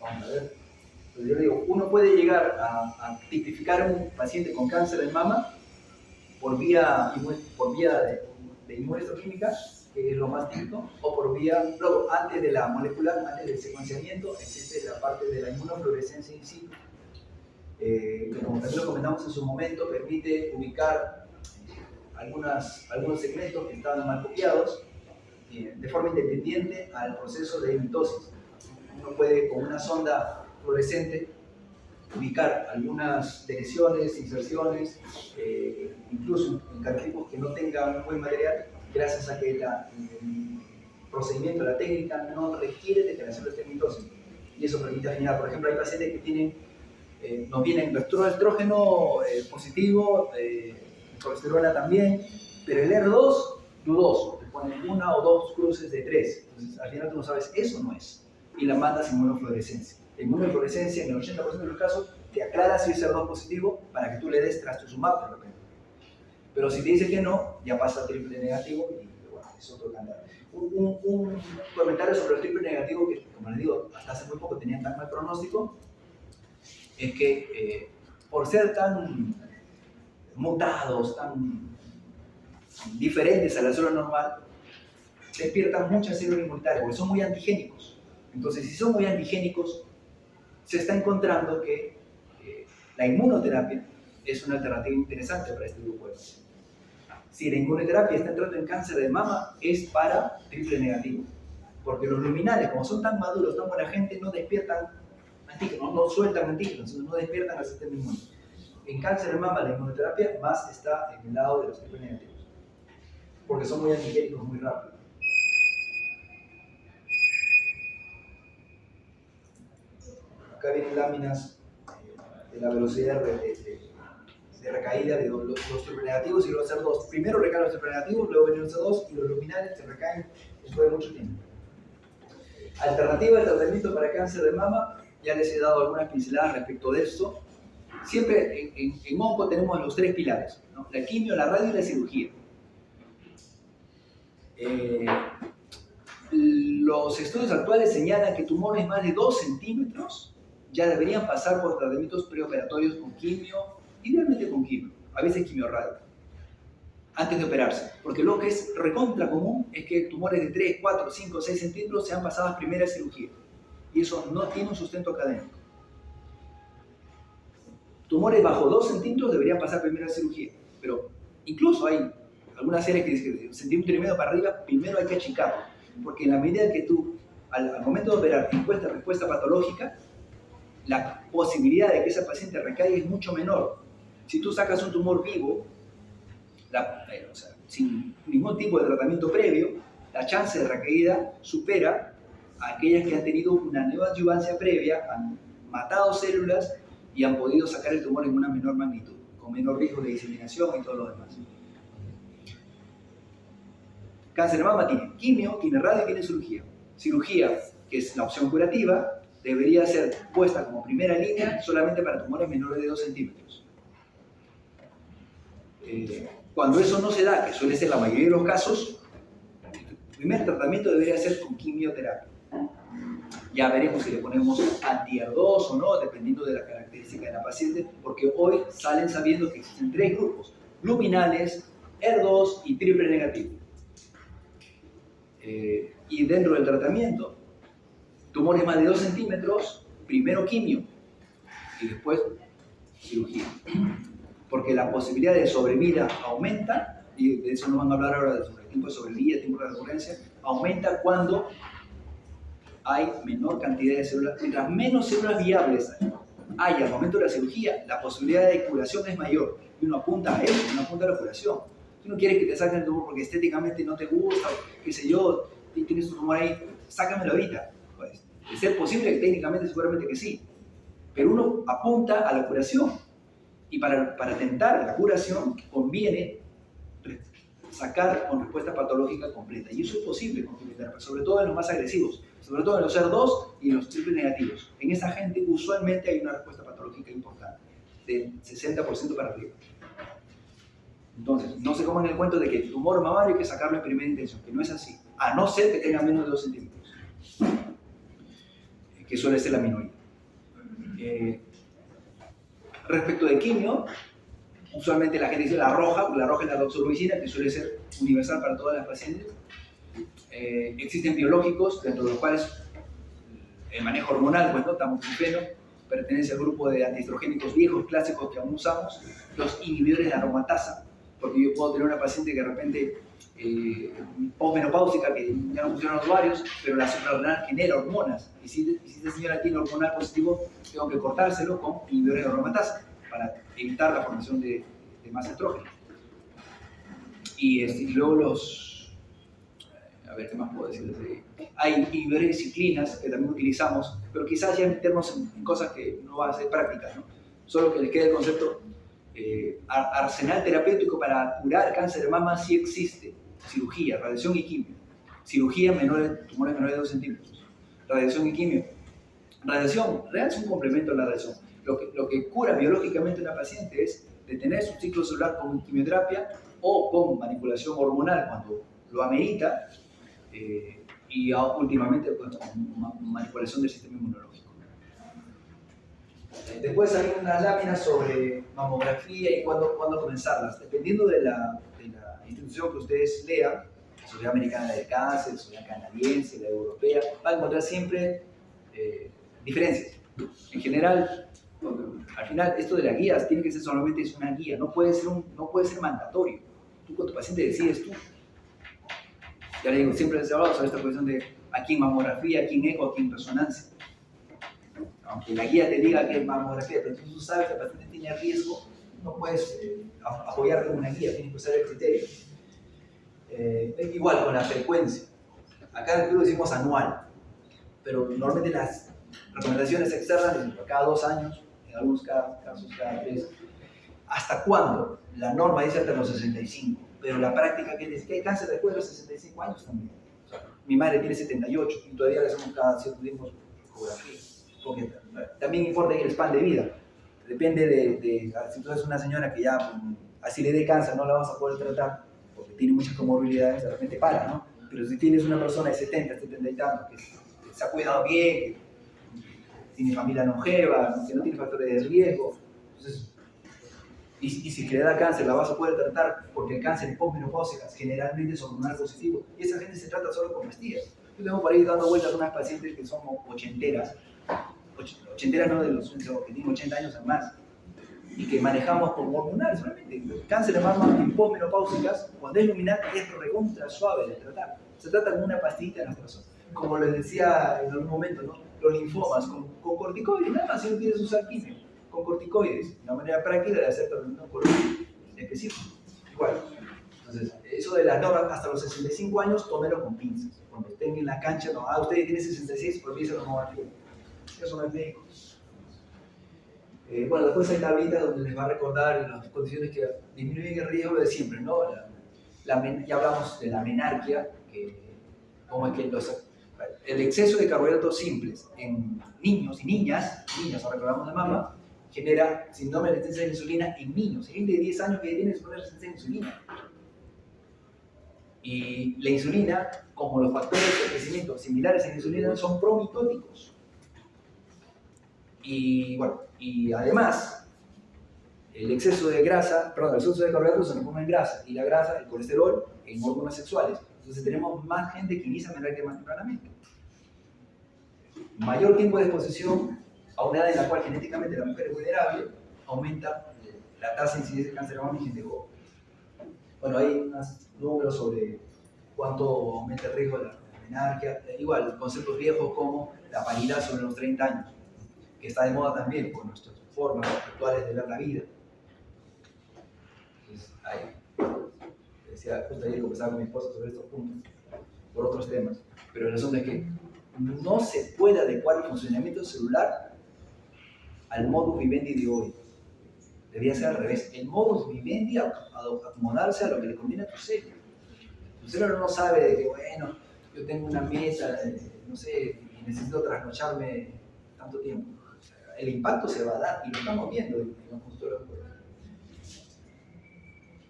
Vamos a ver. Pues yo digo, uno puede llegar a tipificar a un paciente con cáncer de mama por vía de inmunohistoquímica, que es lo más típico, o por vía, luego, antes de la molecular, antes del secuenciamiento, existe la parte de la inmunofluorescencia in situ, que como también lo comentamos en su momento, permite ubicar algunos segmentos que estaban mal copiados de forma independiente al proceso de mitosis. Uno puede, con una sonda fluorescente, ubicar algunas deleciones, inserciones, incluso en cartipos que no tengan un buen material, gracias a que el procedimiento, la técnica, no requiere de generación de mitosis. Y eso permite afinar. Por ejemplo, hay pacientes que tienen, nos vienen estrógeno positivo, progesterona también, pero el ER2 dudoso, te ponen una o dos cruces de 3. Entonces, al final tú no sabes, eso no es. Y la mandas inmunofluorescencia. La inmunofluorescencia, en el 80% de los casos, te aclara si es ER2 positivo para que tú le des trastuzumab de repente. Pero si te dice que no, ya pasa a triple negativo y bueno, es otro cantar. Un comentario sobre el triple negativo que, como les digo, hasta hace muy poco tenían tan mal pronóstico, es que por ser tan mutados, tan diferentes a la célula normal, despiertan muchas células inmunitarias porque son muy antigénicos. Entonces, si son muy antigénicos, se está encontrando que la inmunoterapia es una alternativa interesante para este grupo de pacientes. Si la inmunoterapia está entrando en cáncer de mama, es para triple negativo. Porque los luminales, como son tan maduros, tan buena gente, no despiertan antígenos, no sueltan antígenos, no despiertan al sistema inmune. En cáncer de mama, la inmunoterapia más está en el lado de los triple negativos. Porque son muy antigénicos muy rápido. Acá vienen láminas de la velocidad de recaída de los triple negativos y los ER2. Primero recaen los triple negativos, luego vienen los ER2 y los luminales se recaen después de mucho tiempo. Alternativa de tratamiento para cáncer de mama, ya les he dado algunas pinceladas respecto de esto. Siempre en onco tenemos los tres pilares, ¿no? La quimio, la radio y la cirugía. Los estudios actuales señalan que tumores más de 2 centímetros ya deberían pasar por tratamientos preoperatorios con quimio, idealmente con quimio, a veces quimio-radio, antes de operarse. Porque lo que es recontra común es que tumores de 3, 4, 5, 6 centímetros sean pasadas primera cirugía. Y eso no tiene un sustento académico. Tumores bajo 2 centímetros deberían pasar primera cirugía. Pero incluso hay algunas series que dicen que de 1,5 centímetros para arriba, primero hay que achicarlo. Porque en la medida que tú, al momento de operar, encuentras respuesta patológica, la posibilidad de que ese paciente recaiga es mucho menor. Si tú sacas un tumor vivo, o sea, sin ningún tipo de tratamiento previo, la chance de recaída supera a aquellas que han tenido una neoadyuvancia previa, han matado células y han podido sacar el tumor en una menor magnitud, con menor riesgo de diseminación y todo lo demás. Cáncer de mama tiene quimio, tiene radio y tiene cirugía. Cirugía, que es la opción curativa, debería ser puesta como primera línea solamente para tumores menores de 2 centímetros. Cuando eso no se da, que suele ser la mayoría de los casos, el primer tratamiento debería ser con quimioterapia. Ya veremos si le ponemos anti-ER2 o no, dependiendo de la característica de la paciente, porque hoy salen sabiendo que existen 3 grupos: luminales, ER2 y triple negativo. Y dentro del tratamiento, tumores más de 2 centímetros, primero quimio y después cirugía. Porque la posibilidad de sobrevida aumenta, y de eso nos van a hablar ahora sobre el tiempo de sobrevida, tiempo de recurrencia, aumenta cuando hay menor cantidad de células. Mientras menos células viables hay al momento de la cirugía, la posibilidad de curación es mayor. Y uno apunta a eso, uno apunta a la curación. Tú no quieres que te saquen el tumor porque estéticamente no te gusta, qué sé yo, tienes tu tumor ahí, sácamelo ahorita. Pues, de ser posible, técnicamente seguramente que sí. Pero uno apunta a la curación. Y para tentar la curación conviene sacar con respuesta patológica completa. Y eso es posible con quimioterapia, sobre todo en los más agresivos, sobre todo en los ER2 y en los triples negativos. En esa gente usualmente hay una respuesta patológica importante, del 60% para arriba. Entonces, no se coman el cuento de que el tumor mamario hay que sacarlo en primera intención, que no es así, a no ser que tenga menos de 2 centímetros, que suele ser la minoría. Respecto de quimio, usualmente la gente dice la roja es la doxorubicina, que suele ser universal para todas las pacientes. Existen biológicos, dentro de los cuales el manejo hormonal, pues no, tamoxifeno, pertenece al grupo de antiestrogénicos viejos, clásicos que aún usamos, los inhibidores de aromatasa, porque yo puedo tener una paciente que de repente posmenopáusica, que ya no funcionan los ovarios, pero la suprarrenal genera hormonas, y si esta señora tiene hormonal positivo, tengo que cortárselo con inhibidores de aromatasa para evitar la formación de más estrógeno. Y luego los... A ver, ¿qué más puedo decirles? Hay inhibidores de ciclinas que también utilizamos, pero quizás ya meternos en cosas que no van a ser prácticas, ¿no? Solo que les quede el concepto, arsenal terapéutico para curar cáncer de mama sí existe. Cirugía, radiación y quimio. Cirugía, tumores menores de 2 centímetros. Radiación y quimio. Radiación, realmente es un complemento a la radiación. Lo que cura biológicamente a una paciente es detener su ciclo celular con quimioterapia o con manipulación hormonal cuando lo amerita, y últimamente con manipulación del sistema inmunológico. Después hay unas láminas sobre mamografía y cuándo comenzarlas. Dependiendo de la institución que ustedes lean, la Sociedad Americana del Cáncer, la Sociedad Canadiense, la Europea, van a encontrar siempre diferencias. En general, al final, esto de las guías tiene que ser solamente una guía, no puede ser mandatorio. Tú con tu paciente decides tú. Ya le digo, siempre se ha hablado sobre esta cuestión de aquí en mamografía, aquí en eco, aquí en resonancia. Aunque la guía te diga que es mamografía, pero tú sabes que el paciente tiene riesgo, no puedes apoyarte en una guía, tienes que usar el criterio. Igual con la frecuencia. Acá en el Perú decimos anual, pero normalmente las recomendaciones externas dicen cada 2 años, en algunos casos cada 3. ¿Hasta cuándo? La norma dice hasta los 65, pero la práctica que dice que hay cáncer después de los 65 años también. O sea, mi madre tiene 78 y todavía le hacemos cada cierto tiempo ecografía, porque también importa el span de vida. Depende de si tú eres una señora que ya así le dé cáncer, no la vas a poder tratar porque tiene muchas comorbilidades, de repente para, ¿no? Pero si tienes una persona de 70 y tantos que se ha cuidado bien, que tiene familia longeva, que no tiene factores de riesgo, entonces, y si le da cáncer la vas a poder tratar porque el cáncer en posmenopáusicas generalmente es hormonal positivo y esa gente se trata solo con pastillas. Yo tengo por ahí dando vueltas a unas pacientes que son ochenteras no de los que tienen 80 años o más, y que manejamos con hormonal solamente. El cáncer de mama en posmenopáusicas, cuando es luminal, es recontra suave de tratar. Se trata como una pastillita en las personas. Como les decía en algún momento, ¿no? Los linfomas con corticoides, nada más si no quieres usar quimio, con corticoides, una manera práctica de hacer tratamiento oncológico específico. Igual. Entonces, eso de las normas hasta los 65 años, tómelo con pinzas. Cuando estén en la cancha, no, usted tiene 66, propicia la mamografía. Eso no es médico. Bueno, después hay tablitas donde les va a recordar las condiciones que disminuyen el riesgo de siempre, ¿no? Ya hablamos de la menarquia, como es que el exceso de carbohidratos simples en niños y niñas, ahora que hablamos de mama, genera síndrome de resistencia a la insulina en niños. Hay gente de 10 años que tiene resistencia a la insulina. Y la insulina, como los factores de crecimiento similares a la insulina, son promitóticos. Y bueno, y además, el exceso de carbohidratos se transforma en grasa, y la grasa, el colesterol, en hormonas sexuales. Entonces tenemos más gente que inicia menarquia más tempranamente. Mayor tiempo de exposición a una edad en la cual genéticamente la mujer es vulnerable, aumenta la tasa de incidencia de cáncer de mama en gente joven. Bueno, hay unos números sobre cuánto aumenta el riesgo de la menarquia. Igual, conceptos viejos como la paridad sobre los 30 años, que está de moda también por nuestras formas actuales de ver la vida. Entonces, decía, justo ayer conversaba con mi esposa sobre estos puntos, por otros temas, pero el asunto es que no se puede adecuar el funcionamiento celular al modus vivendi de hoy. Debería ser al revés, el modus vivendi acomodarse a lo que le conviene a tu cerebro. Tu cerebro no sabe de que, bueno, yo tengo una meta, no sé, y necesito trasnocharme tanto tiempo. O sea, el impacto se va a dar y lo estamos viendo en los consultorios.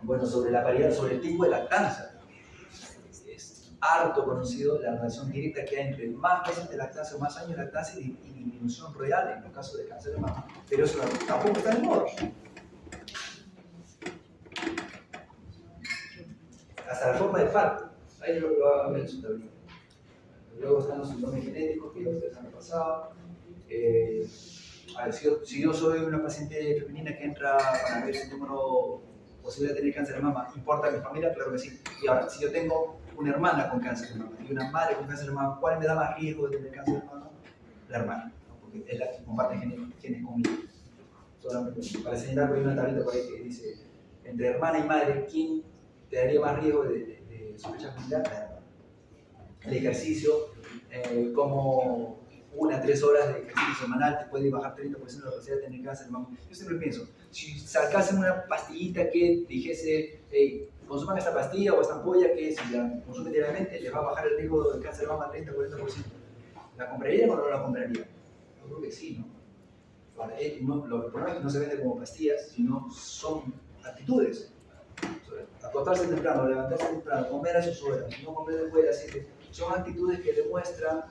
Bueno, sobre la paridad, sobre el tipo de lactancia. Es harto conocido la relación directa que hay entre más meses de lactancia o más años de lactancia y disminución real en los casos de cáncer de mama. Pero eso tampoco está de moda. Hasta la forma de parto. Ahí lo va a ver en su tablilla. Luego están los síndromes genéticos que ustedes han pasado. A ver, si yo soy una paciente femenina que entra para ver su número posible de tener cáncer de mama, ¿importa mi familia? Claro que sí. Y ahora, si yo tengo una hermana con cáncer de mama y una madre con cáncer de mama, ¿cuál me da más riesgo de tener cáncer de mama? La hermana, ¿no? Porque es la que comparte genes conmigo. Solamente para señalar, hay una tablita por ahí que dice, entre hermana y madre, ¿quién te daría más riesgo de sospecha familiar? La hermana. El ejercicio, como 1 a 3 horas de ejercicio semanal te puede bajar 30% de la posibilidad de tener cáncer de mama. Yo siempre pienso, si sacasen una pastillita que dijese, hey, consuman esta pastilla o esta ampolla que si la consumen diariamente les va a bajar el riesgo de cáncer de mama 30-40%. ¿La comprarían o no la comprarían? Yo creo que sí, ¿no? Ahora, los problemas es que no se venden como pastillas, sino son actitudes. Acostarse temprano, levantarse temprano, comer a sus horas, no comer después de las 7, son actitudes que demuestran,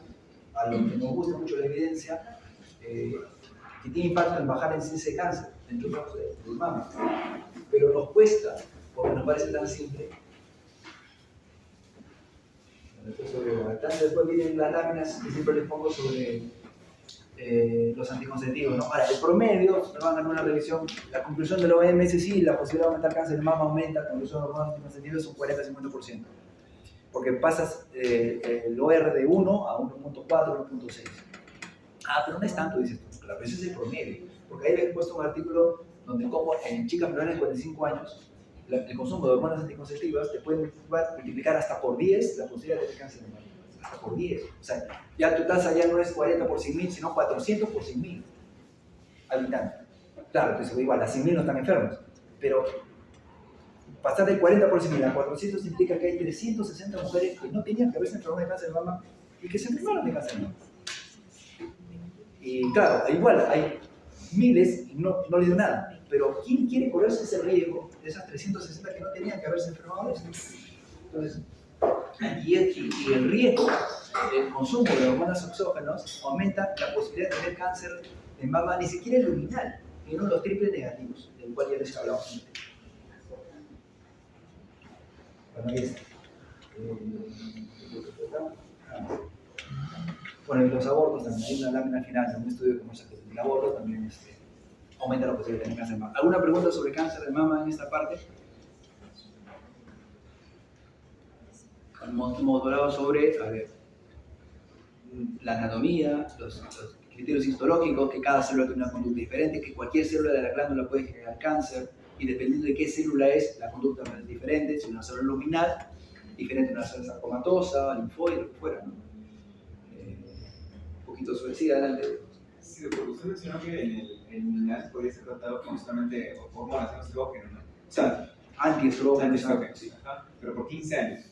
a lo que nos gusta mucho la evidencia, que tiene impacto en bajar el índice de cáncer, entre otros de mama. Pero nos cuesta, porque nos parece tan simple. Después vienen las láminas que siempre les pongo sobre los anticonceptivos, ¿no? Ahora, el promedio, me van a dar una revisión, la conclusión de la OMS sí, la posibilidad de aumentar cáncer de mama aumenta con el uso de hormonas anticonceptivos un 40-50%. Porque pasas el OR de 1 a 1.4, 1.6. Ah, pero no es tanto, dices tú. La revisión es el promedio. Porque ahí les he puesto un artículo donde como en chicas menores de 45 años, el consumo de hormonas anticonceptivas te puede multiplicar hasta por 10 la posibilidad de tener cáncer de mama. Hasta por 10. O sea, ya tu tasa ya no es 40 por 100.000, sino 400 por 100.000 habitantes. Claro, entonces igual, las 100.000 no están enfermos, pero pasar del 40 por 100.000 a 400 implica que hay 360 mujeres que no tenían que haberse enfermado de cáncer de mama y que se enfermaron de cáncer de mama. Y claro, igual, hay miles y no les dio nada, pero ¿quién quiere correrse ese riesgo de esas 360 que no tenían que haberse enfermado de eso? Entonces, y el riesgo del consumo de hormonas exógenas aumenta la posibilidad de tener cáncer de mama, ni siquiera el luminal, sino los triples negativos, del cual ya les he hablado. Bueno, ahí está. Bueno, y los abortos también, hay una lámina final de un estudio que muestra que el aborto también aumenta la posibilidad de tener cáncer de mama. ¿Alguna pregunta sobre cáncer de mama en esta parte? Hemos hablado sobre, a ver, la anatomía, los criterios histológicos, que cada célula tiene una conducta diferente, que cualquier célula de la glándula puede generar cáncer, y dependiendo de qué célula es, la conducta es diferente. Si una célula luminal, diferente a una célula sarcomatosa, linfoide, lo que fuera, ¿no? Un poquito sobre sí, adelante. Sí, porque usted mencionó que el luminal podría ser tratado con solamente hormonas, no estrógeno, ¿no? O sea, antiestrógenos. Sí. Pero por 15 años.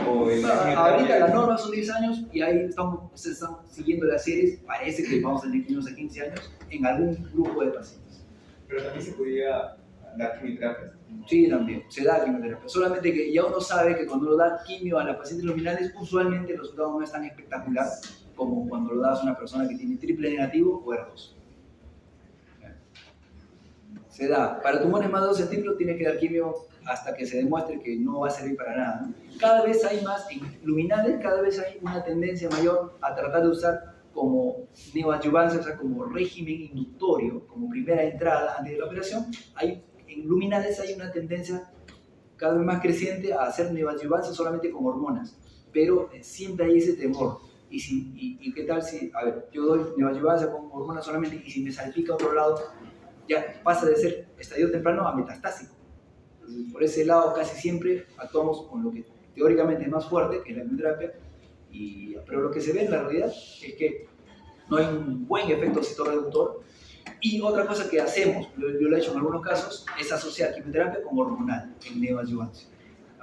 Ahorita las normas son 10 años y ahí se están siguiendo las series. Parece que vamos a tener niños a 15 años en algún grupo de pacientes. Pero también se podría dar quimioterapia. Sí, también, se da quimioterapia. Solamente que ya uno sabe que cuando lo da quimio a las pacientes luminales, usualmente el resultado no es tan espectacular como cuando lo das a una persona que tiene triple negativo o ER2. Se da. Para tumores más de 2 centímetros tienes que dar quimio hasta que se demuestre que no va a servir para nada, ¿no? Cada vez hay más, en luminales, cada vez hay una tendencia mayor a tratar de usar como neoadyuvancia, o sea, como régimen inductorio, como primera entrada antes de la operación. En luminales hay una tendencia cada vez más creciente a hacer neoadyuvancia solamente con hormonas, pero siempre hay ese temor. ¿Y qué tal si, a ver, yo doy neoadyuvancia con hormonas solamente y si me salpica a otro lado, ya pasa de ser estadio temprano a metastásico? Por ese lado casi siempre actuamos con lo que teóricamente es más fuerte, que es la quimioterapia, pero lo que se ve en la realidad es que no hay un buen efecto citorreductor. Y otra cosa que hacemos, yo lo he hecho en algunos casos, es asociar quimioterapia con hormonal en neoadyuvancia.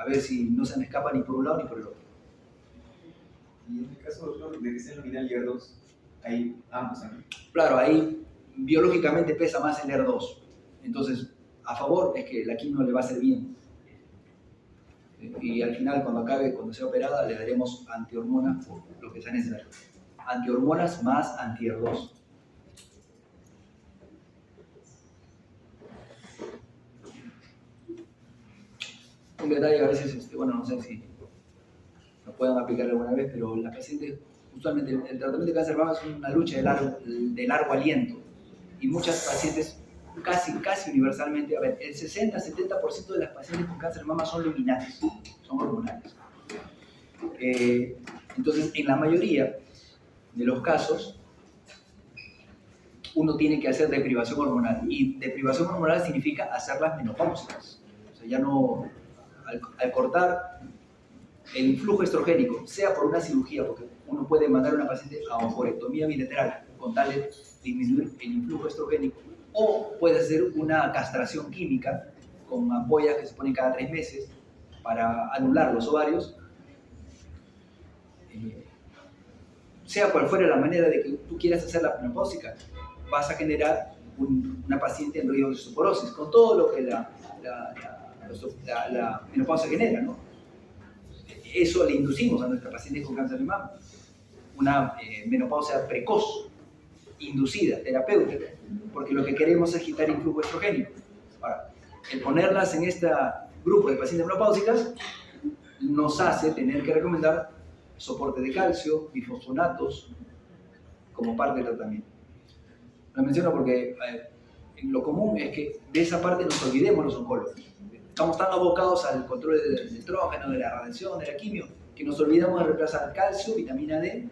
a ver si no se me escapa ni por un lado ni por el otro. Y en el caso, doctor, de que sea luminal y ER2, hay ambos también. Claro, ahí biológicamente pesa más el ER2. Entonces, a favor es que la quimio le va a hacer bien. Y al final, cuando acabe, cuando sea operada, le daremos antihormonas por lo que sea necesario. Antihormonas más anti-ER2. Un detalle a veces, bueno, no sé si lo puedan aplicar alguna vez, pero las pacientes, usualmente el tratamiento de cáncer de mama es una lucha de largo aliento. Y muchas pacientes, casi universalmente, a ver, el 60-70% de las pacientes con cáncer de mama son luminales, son hormonales. Entonces, en la mayoría de los casos, uno tiene que hacer deprivación hormonal. Y deprivación hormonal significa hacerlas menopáusicas. O sea, ya no, al cortar el influjo estrogénico, sea por una cirugía, porque uno puede mandar a una paciente a oophorectomía bilateral con tal de disminuir el influjo estrogénico, o puede hacer una castración química con ampollas que se ponen cada 3 meses para anular los ovarios. Sea cual fuera la manera de que tú quieras hacer la menopáusica, vas a generar una paciente en riesgo de osteoporosis, con todo lo que la menopausia genera, ¿no? Eso le inducimos a nuestras pacientes con cáncer de mama. Una menopausia precoz, inducida, terapéutica, porque lo que queremos es quitar influjo estrogénico. Ahora, el ponerlas en este grupo de pacientes menopáusicas nos hace tener que recomendar soporte de calcio, bifosfonatos, como parte del tratamiento. Lo menciono porque lo común es que de esa parte nos olvidemos los oncólogos. Estamos tan abocados al control del estrógeno, de la radiación, de la quimio, que nos olvidamos de reemplazar calcio, vitamina D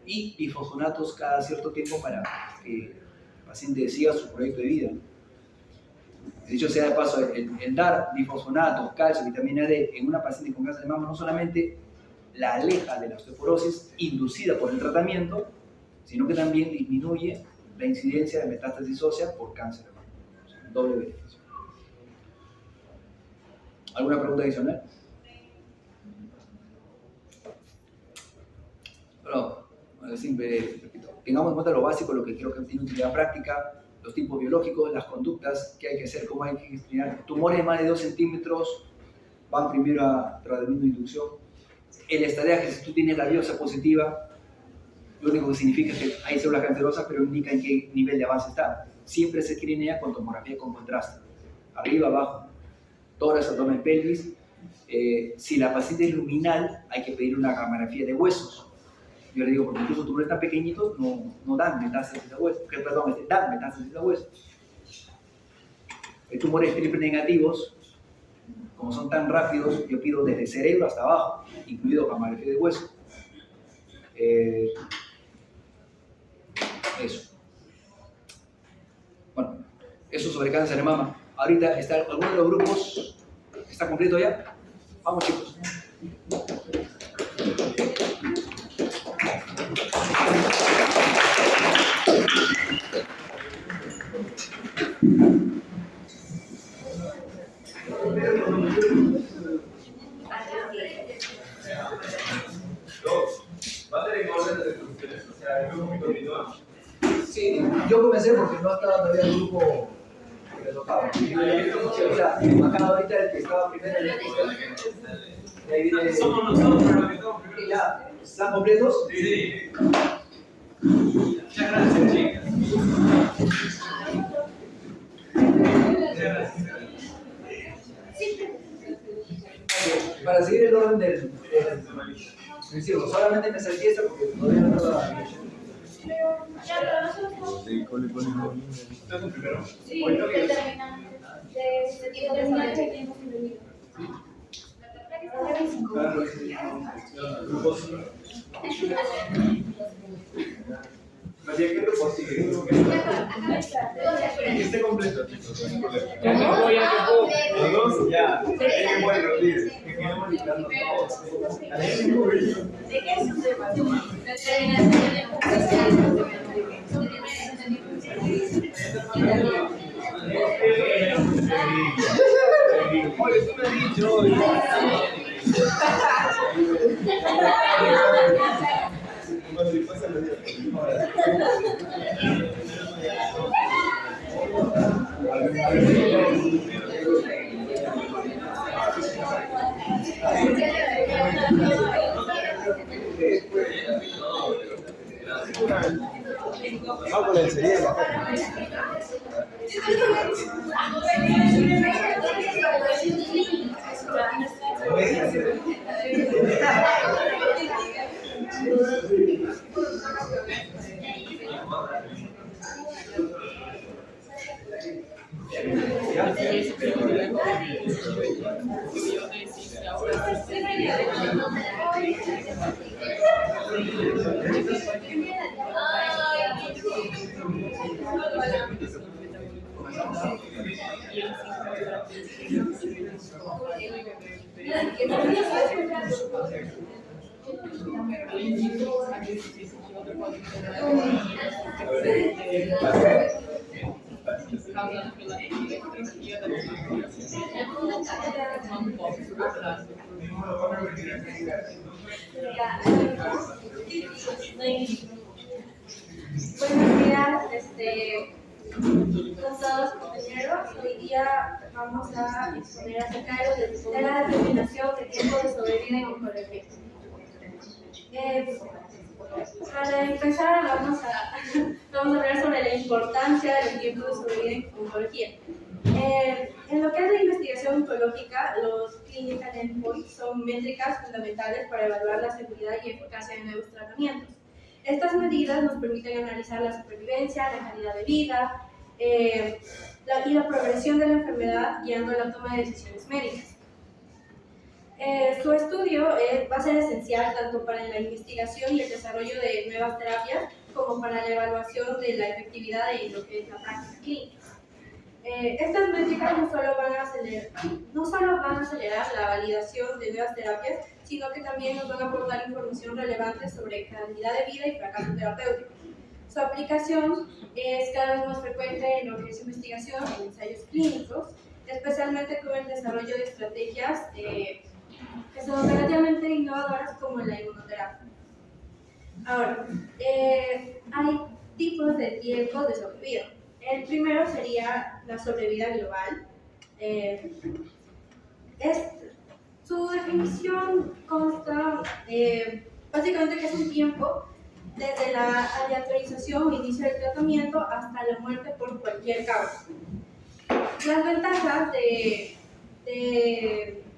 y bifosfonatos cada cierto tiempo para que el paciente siga su proyecto de vida. Dicho sea de paso, el dar bifosfonatos, calcio, vitamina D en una paciente con cáncer de mama no solamente la aleja de la osteoporosis inducida por el tratamiento, sino que también disminuye la incidencia de metástasis ósea por cáncer de mama. O sea, un doble beneficio. ¿Alguna pregunta adicional? Bueno, siempre repito, tengamos en cuenta lo básico, lo que creo que tiene utilidad práctica, los tipos biológicos, las conductas que hay que hacer, cómo hay que gestionar. Tumores de más de 2 centímetros van primero a tratamiento de inducción. El estadiaje, si tú tienes la biopsia positiva, lo único que significa es que hay células cancerosas, pero indica en qué nivel de avance está. Siempre se screenea con tomografía con contraste, arriba, abajo, tórax, abdomen, pelvis. Si la paciente es luminal, hay que pedir una gamografía de huesos. Yo le digo, porque incluso tumores tan pequeñitos no dan metástasis de huesos, dan metástasis de huesos. Tumores triple negativos, como son tan rápidos, yo pido desde cerebro hasta abajo, incluido gamografía de hueso. Eso. Bueno, eso sobre cáncer de mama. Ahorita está alguno de los grupos, ¿está completo ya? Vamos, chicos. ¿Va a ser en orden de instrucciones? O sea, el grupo continúa. Sí, yo comencé porque no estaba todavía el grupo que le tocaba. O sea, acá ahorita el que estaba primero en el y ahí viene. Somos nosotros los que estamos primero. ¿Ya? ¿Están completos? Sí. Muchas gracias, chicas. Muchas gracias. Para seguir el orden del principio, solamente me salí esta porque todavía no estaba. Sí, ¿Estás en primero? Sí, terminamos. De tiempo terminal que tiempo sin venir. María, ¿qué grupo sigue? Que esté completo, chicos. Ya me voy a Los dos, ya. Es que bueno, líder. Que queremos librarnos todos. ¿De qué es un tema? Oye, tú me has dicho. No, con el cerebro. Buenos días, con todos compañeros. Hoy día vamos a exponer acerca de la determinación de tiempo de sobrevida en oncología. Para empezar, vamos a hablar sobre la importancia del tiempo de sobrevida en oncología. En lo que es la investigación oncológica, los clinical endpoints son métricas fundamentales para evaluar la seguridad y eficacia de nuevos tratamientos. Estas medidas nos permiten analizar la supervivencia, la calidad de vida y la progresión de la enfermedad, guiando la toma de decisiones médicas. Su estudio va a ser esencial tanto para la investigación y el desarrollo de nuevas terapias como para la evaluación de la efectividad en lo que es la práctica clínica. Estas métricas no solo van a acelerar la validación de nuevas terapias, sino que también nos van a aportar información relevante sobre calidad de vida y fracaso terapéutico. Su aplicación es cada vez más frecuente en lo que es investigación en ensayos clínicos, especialmente con el desarrollo de estrategias que son relativamente innovadoras como la inmunoterapia. Ahora, hay tipos de tiempos de sobrevida. El primero sería la sobrevida global. Su definición consta básicamente que es un tiempo desde la aleatorización o inicio del tratamiento hasta la muerte por cualquier causa. Las ventajas de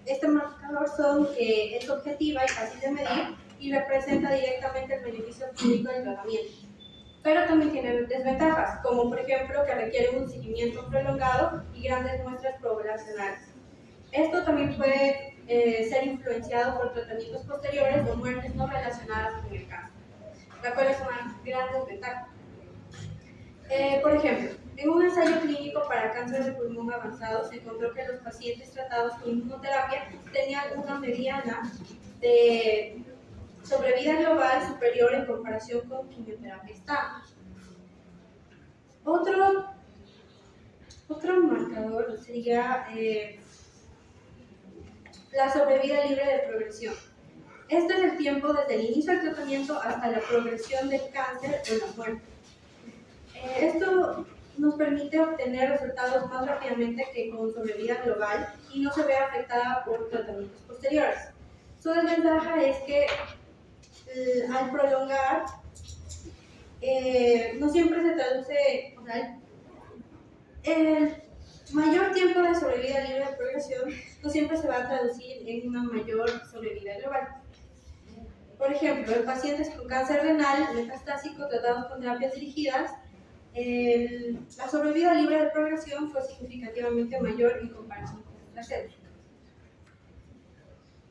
este marcador son que es objetiva y fácil de medir y representa directamente el beneficio clínico del tratamiento. Pero también tiene desventajas, como por ejemplo que requiere un seguimiento prolongado y grandes muestras poblacionales. Esto también puede ser influenciado por tratamientos posteriores o muertes no relacionadas con el cáncer, la cual es una gran desventaja. Por ejemplo, en un ensayo clínico para cáncer de pulmón avanzado se encontró que los pacientes tratados con inmunoterapia tenían una mediana de sobrevida global superior en comparación con quimioterapia estándar. Otro marcador sería la sobrevida libre de progresión. Este es el tiempo desde el inicio del tratamiento hasta la progresión del cáncer o la muerte. Esto nos permite obtener resultados más rápidamente que con sobrevida global y no se ve afectada por tratamientos posteriores. Su desventaja es que al prolongar, no siempre se traduce, o sea, el mayor tiempo de sobrevida libre de progresión no siempre se va a traducir en una mayor sobrevida global. Por ejemplo, en pacientes con cáncer renal metastásico tratados con terapias dirigidas, la sobrevida libre de progresión fue significativamente mayor en comparación con el placebo.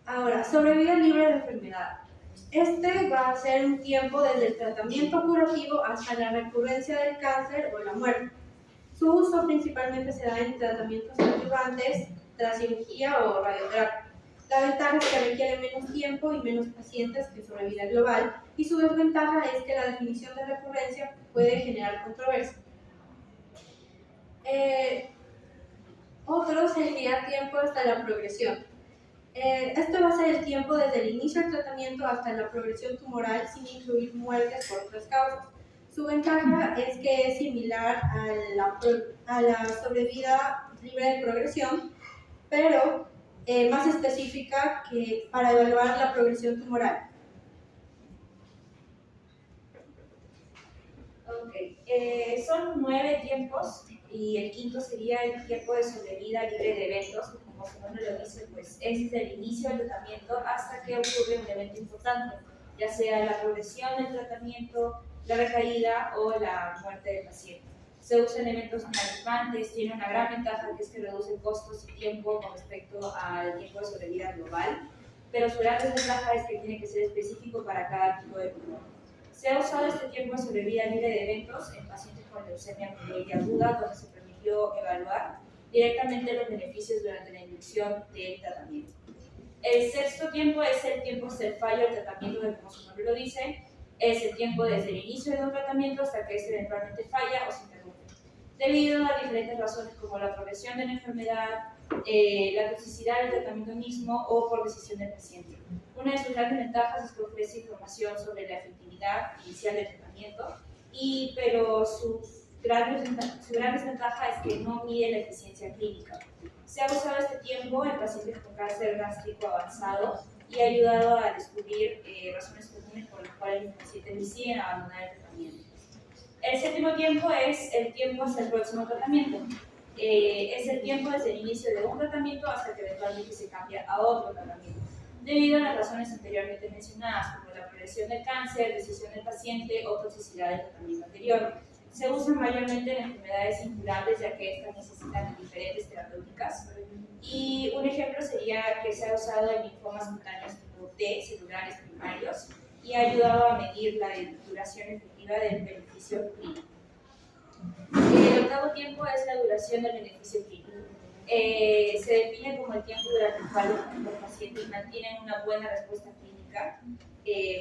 Ahora, sobrevida libre de enfermedad. Este va a ser un tiempo desde el tratamiento curativo hasta la recurrencia del cáncer o la muerte. Su uso principalmente se da en tratamientos adyuvantes, tras cirugía o radioterapia. La ventaja es que requiere menos tiempo y menos pacientes que sobrevida global, y su desventaja es que la definición de recurrencia puede generar controversia. Otro sería tiempo hasta la progresión. Este va a ser el tiempo desde el inicio del tratamiento hasta la progresión tumoral sin incluir muertes por otras causas. Su ventaja es que es similar a la sobrevida libre de progresión, pero más específica que para evaluar la progresión tumoral. Ok, son 9 tiempos y el quinto sería el tiempo de sobrevida libre de eventos, que como su nombre lo dice, pues es desde el inicio del tratamiento hasta que ocurre un evento importante, ya sea la progresión del tratamiento, la recaída o la muerte del paciente. Se usan eventos no relevantes, tiene una gran ventaja que es que reduce costos y tiempo con respecto al tiempo de sobrevida global, pero su gran desventaja es que tiene que ser específico para cada tipo de tumor. Se ha usado este tiempo de sobrevida libre de eventos en pacientes con leucemia mieloide aguda, donde se permitió evaluar directamente los beneficios durante la inducción del tratamiento. El sexto tiempo es el tiempo hasta el fallo del tratamiento, que como su nombre lo dice, es el tiempo desde el inicio de un tratamiento hasta que este eventualmente falla o se interrumpe, debido a diferentes razones como la progresión de la enfermedad, la toxicidad del tratamiento mismo o por decisión del paciente. Una de sus grandes ventajas es que ofrece información sobre la efectividad inicial del tratamiento, pero su gran desventaja es que no mide la eficiencia clínica. Se ha usado este tiempo en pacientes con cáncer gástrico avanzado y ha ayudado a descubrir razones comunes por las cuales los pacientes deciden abandonar el tratamiento. El séptimo tiempo es el tiempo hasta el próximo tratamiento. Es el tiempo desde el inicio de un tratamiento hasta que eventualmente se cambia a otro tratamiento, debido a las razones anteriormente mencionadas, como la progresión del cáncer, decisión del paciente o toxicidad del tratamiento anterior. Se usa mayormente en enfermedades incurables, ya que estas necesitan diferentes terapéuticas. Y un ejemplo sería que se ha usado en linfomas cutáneos tipo T, celulares primarios, y ha ayudado a medir la duración efectiva del beneficio clínico. El octavo tiempo es la duración del beneficio clínico. Se define como el tiempo durante el cual los pacientes mantienen una buena respuesta clínica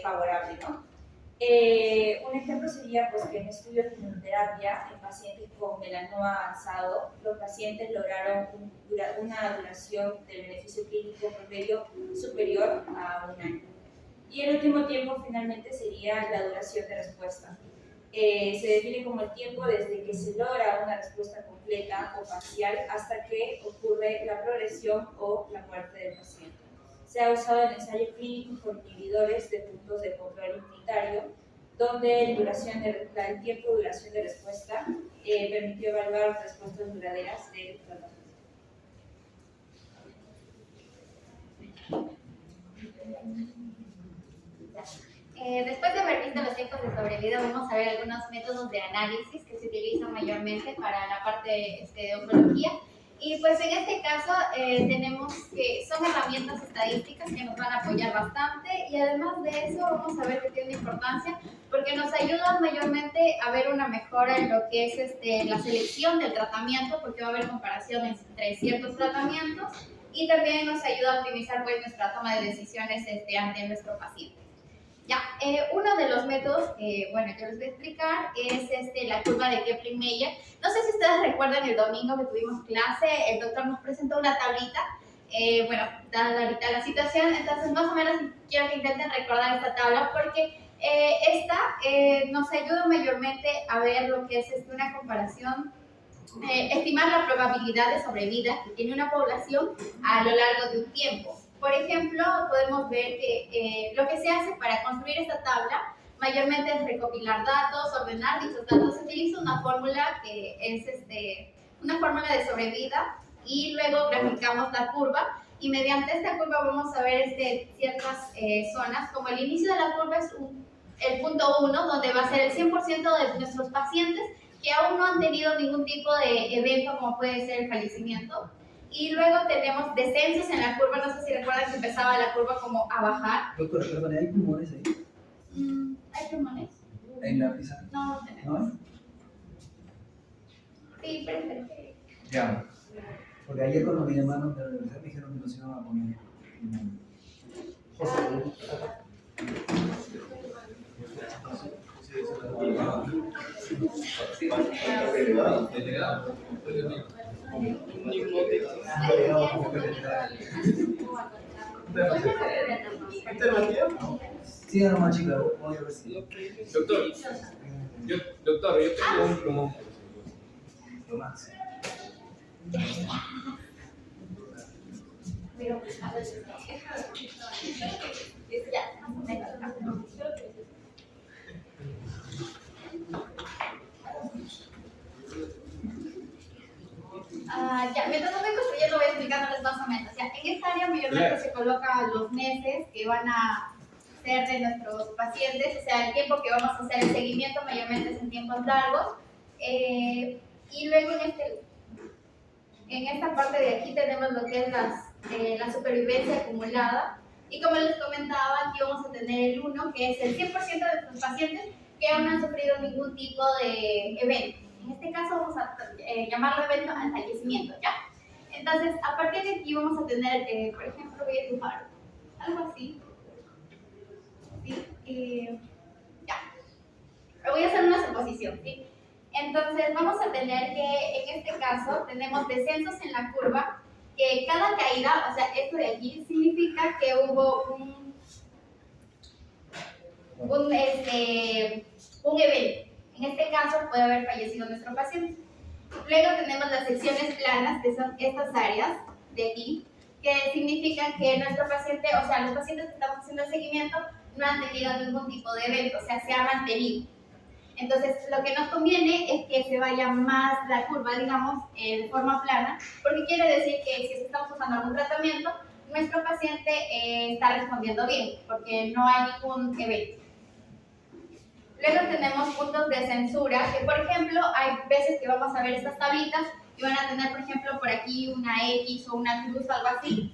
favorable, ¿no? Un ejemplo sería pues, que en estudios de inmunoterapia en pacientes con melanoma avanzado, los pacientes lograron una duración del beneficio clínico promedio superior a 1 año. Y el último tiempo finalmente sería la duración de respuesta. Se define como el tiempo desde que se logra una respuesta completa o parcial hasta que ocurre la progresión o la muerte del paciente. Se ha usado en ensayos clínicos con inhibidores de puntos de control inmunitario, donde el tiempo de duración de respuesta permitió evaluar respuestas duraderas del tratamiento. Después de haber visto los tiempos de sobrevida, vamos a ver algunos métodos de análisis que se utilizan mayormente para la parte de oncología. Y pues en este caso tenemos que son herramientas estadísticas que nos van a apoyar bastante, y además de eso vamos a ver que tiene importancia porque nos ayudan mayormente a ver una mejora en lo que es la selección del tratamiento, porque va a haber comparaciones entre ciertos tratamientos, y también nos ayuda a optimizar pues nuestra toma de decisiones ante nuestro paciente. Ya, uno de los métodos que yo les voy a explicar es la curva de Kaplan-Meier. No sé si ustedes recuerdan el domingo que tuvimos clase, el doctor nos presentó una tablita, dada ahorita la situación, entonces más o menos quiero que intenten recordar esta tabla porque esta nos ayuda mayormente a ver lo que es una comparación, estimar la probabilidad de sobrevida que tiene una población a lo largo de un tiempo. Por ejemplo, podemos ver que lo que se hace para construir esta tabla mayormente es recopilar datos, ordenar dichos datos. Se utiliza una fórmula que es una fórmula de sobrevida, y luego graficamos la curva, y mediante esta curva vamos a ver ciertas zonas, como el inicio de la curva es el punto 1, donde va a ser el 100% de nuestros pacientes que aún no han tenido ningún tipo de evento como puede ser el fallecimiento. Y luego tenemos descensos en la curva, no sé si recuerdan que empezaba la curva como a bajar. Doctora, perdón, ¿hay pulmones ahí? ¿Hay pulmones? ¿En la pizza? No, no tenemos. ¿No? Sí, pero... Ya. Porque ayer cuando me llamaron de la universidad me dijeron que nos iban a poner. José. Sí, nomás, chica, voy a ver si. Doctor, Doctor, yo tengo un plumón. Tomás. Pero, a ver, ya, más o menos. Ya, mientras lo voy construyendo voy explicándoles más o menos. Ya, en esta área mayormente se colocan los meses que van a ser de nuestros pacientes, o sea, el tiempo que vamos a hacer el seguimiento mayormente es en tiempos largos. Y luego en esta parte de aquí tenemos lo que es la supervivencia acumulada. Y como les comentaba, aquí vamos a tener el 1, que es el 100% de nuestros pacientes que aún no han sufrido ningún tipo de evento. En este caso vamos a llamarlo evento al fallecimiento, ¿ya? Entonces, a partir de aquí vamos a tener, por ejemplo, voy a dibujar algo así. ¿Sí? Ya. Voy a hacer una suposición, ¿sí? Entonces, vamos a tener que, en este caso, tenemos descensos en la curva, que cada caída, o sea, esto de aquí, significa que hubo un evento. En este caso puede haber fallecido nuestro paciente. Luego tenemos las secciones planas, que son estas áreas de aquí, que significan que nuestro paciente, o sea, los pacientes que estamos haciendo el seguimiento no han tenido ningún tipo de evento, o sea, se ha mantenido. Entonces, lo que nos conviene es que se vaya más la curva, digamos, de forma plana, porque quiere decir que si estamos usando algún tratamiento, nuestro paciente está respondiendo bien, porque no hay ningún evento. Luego tenemos puntos de censura, que por ejemplo, hay veces que vamos a ver estas tablitas y van a tener, por ejemplo, por aquí una X o una cruz o algo así.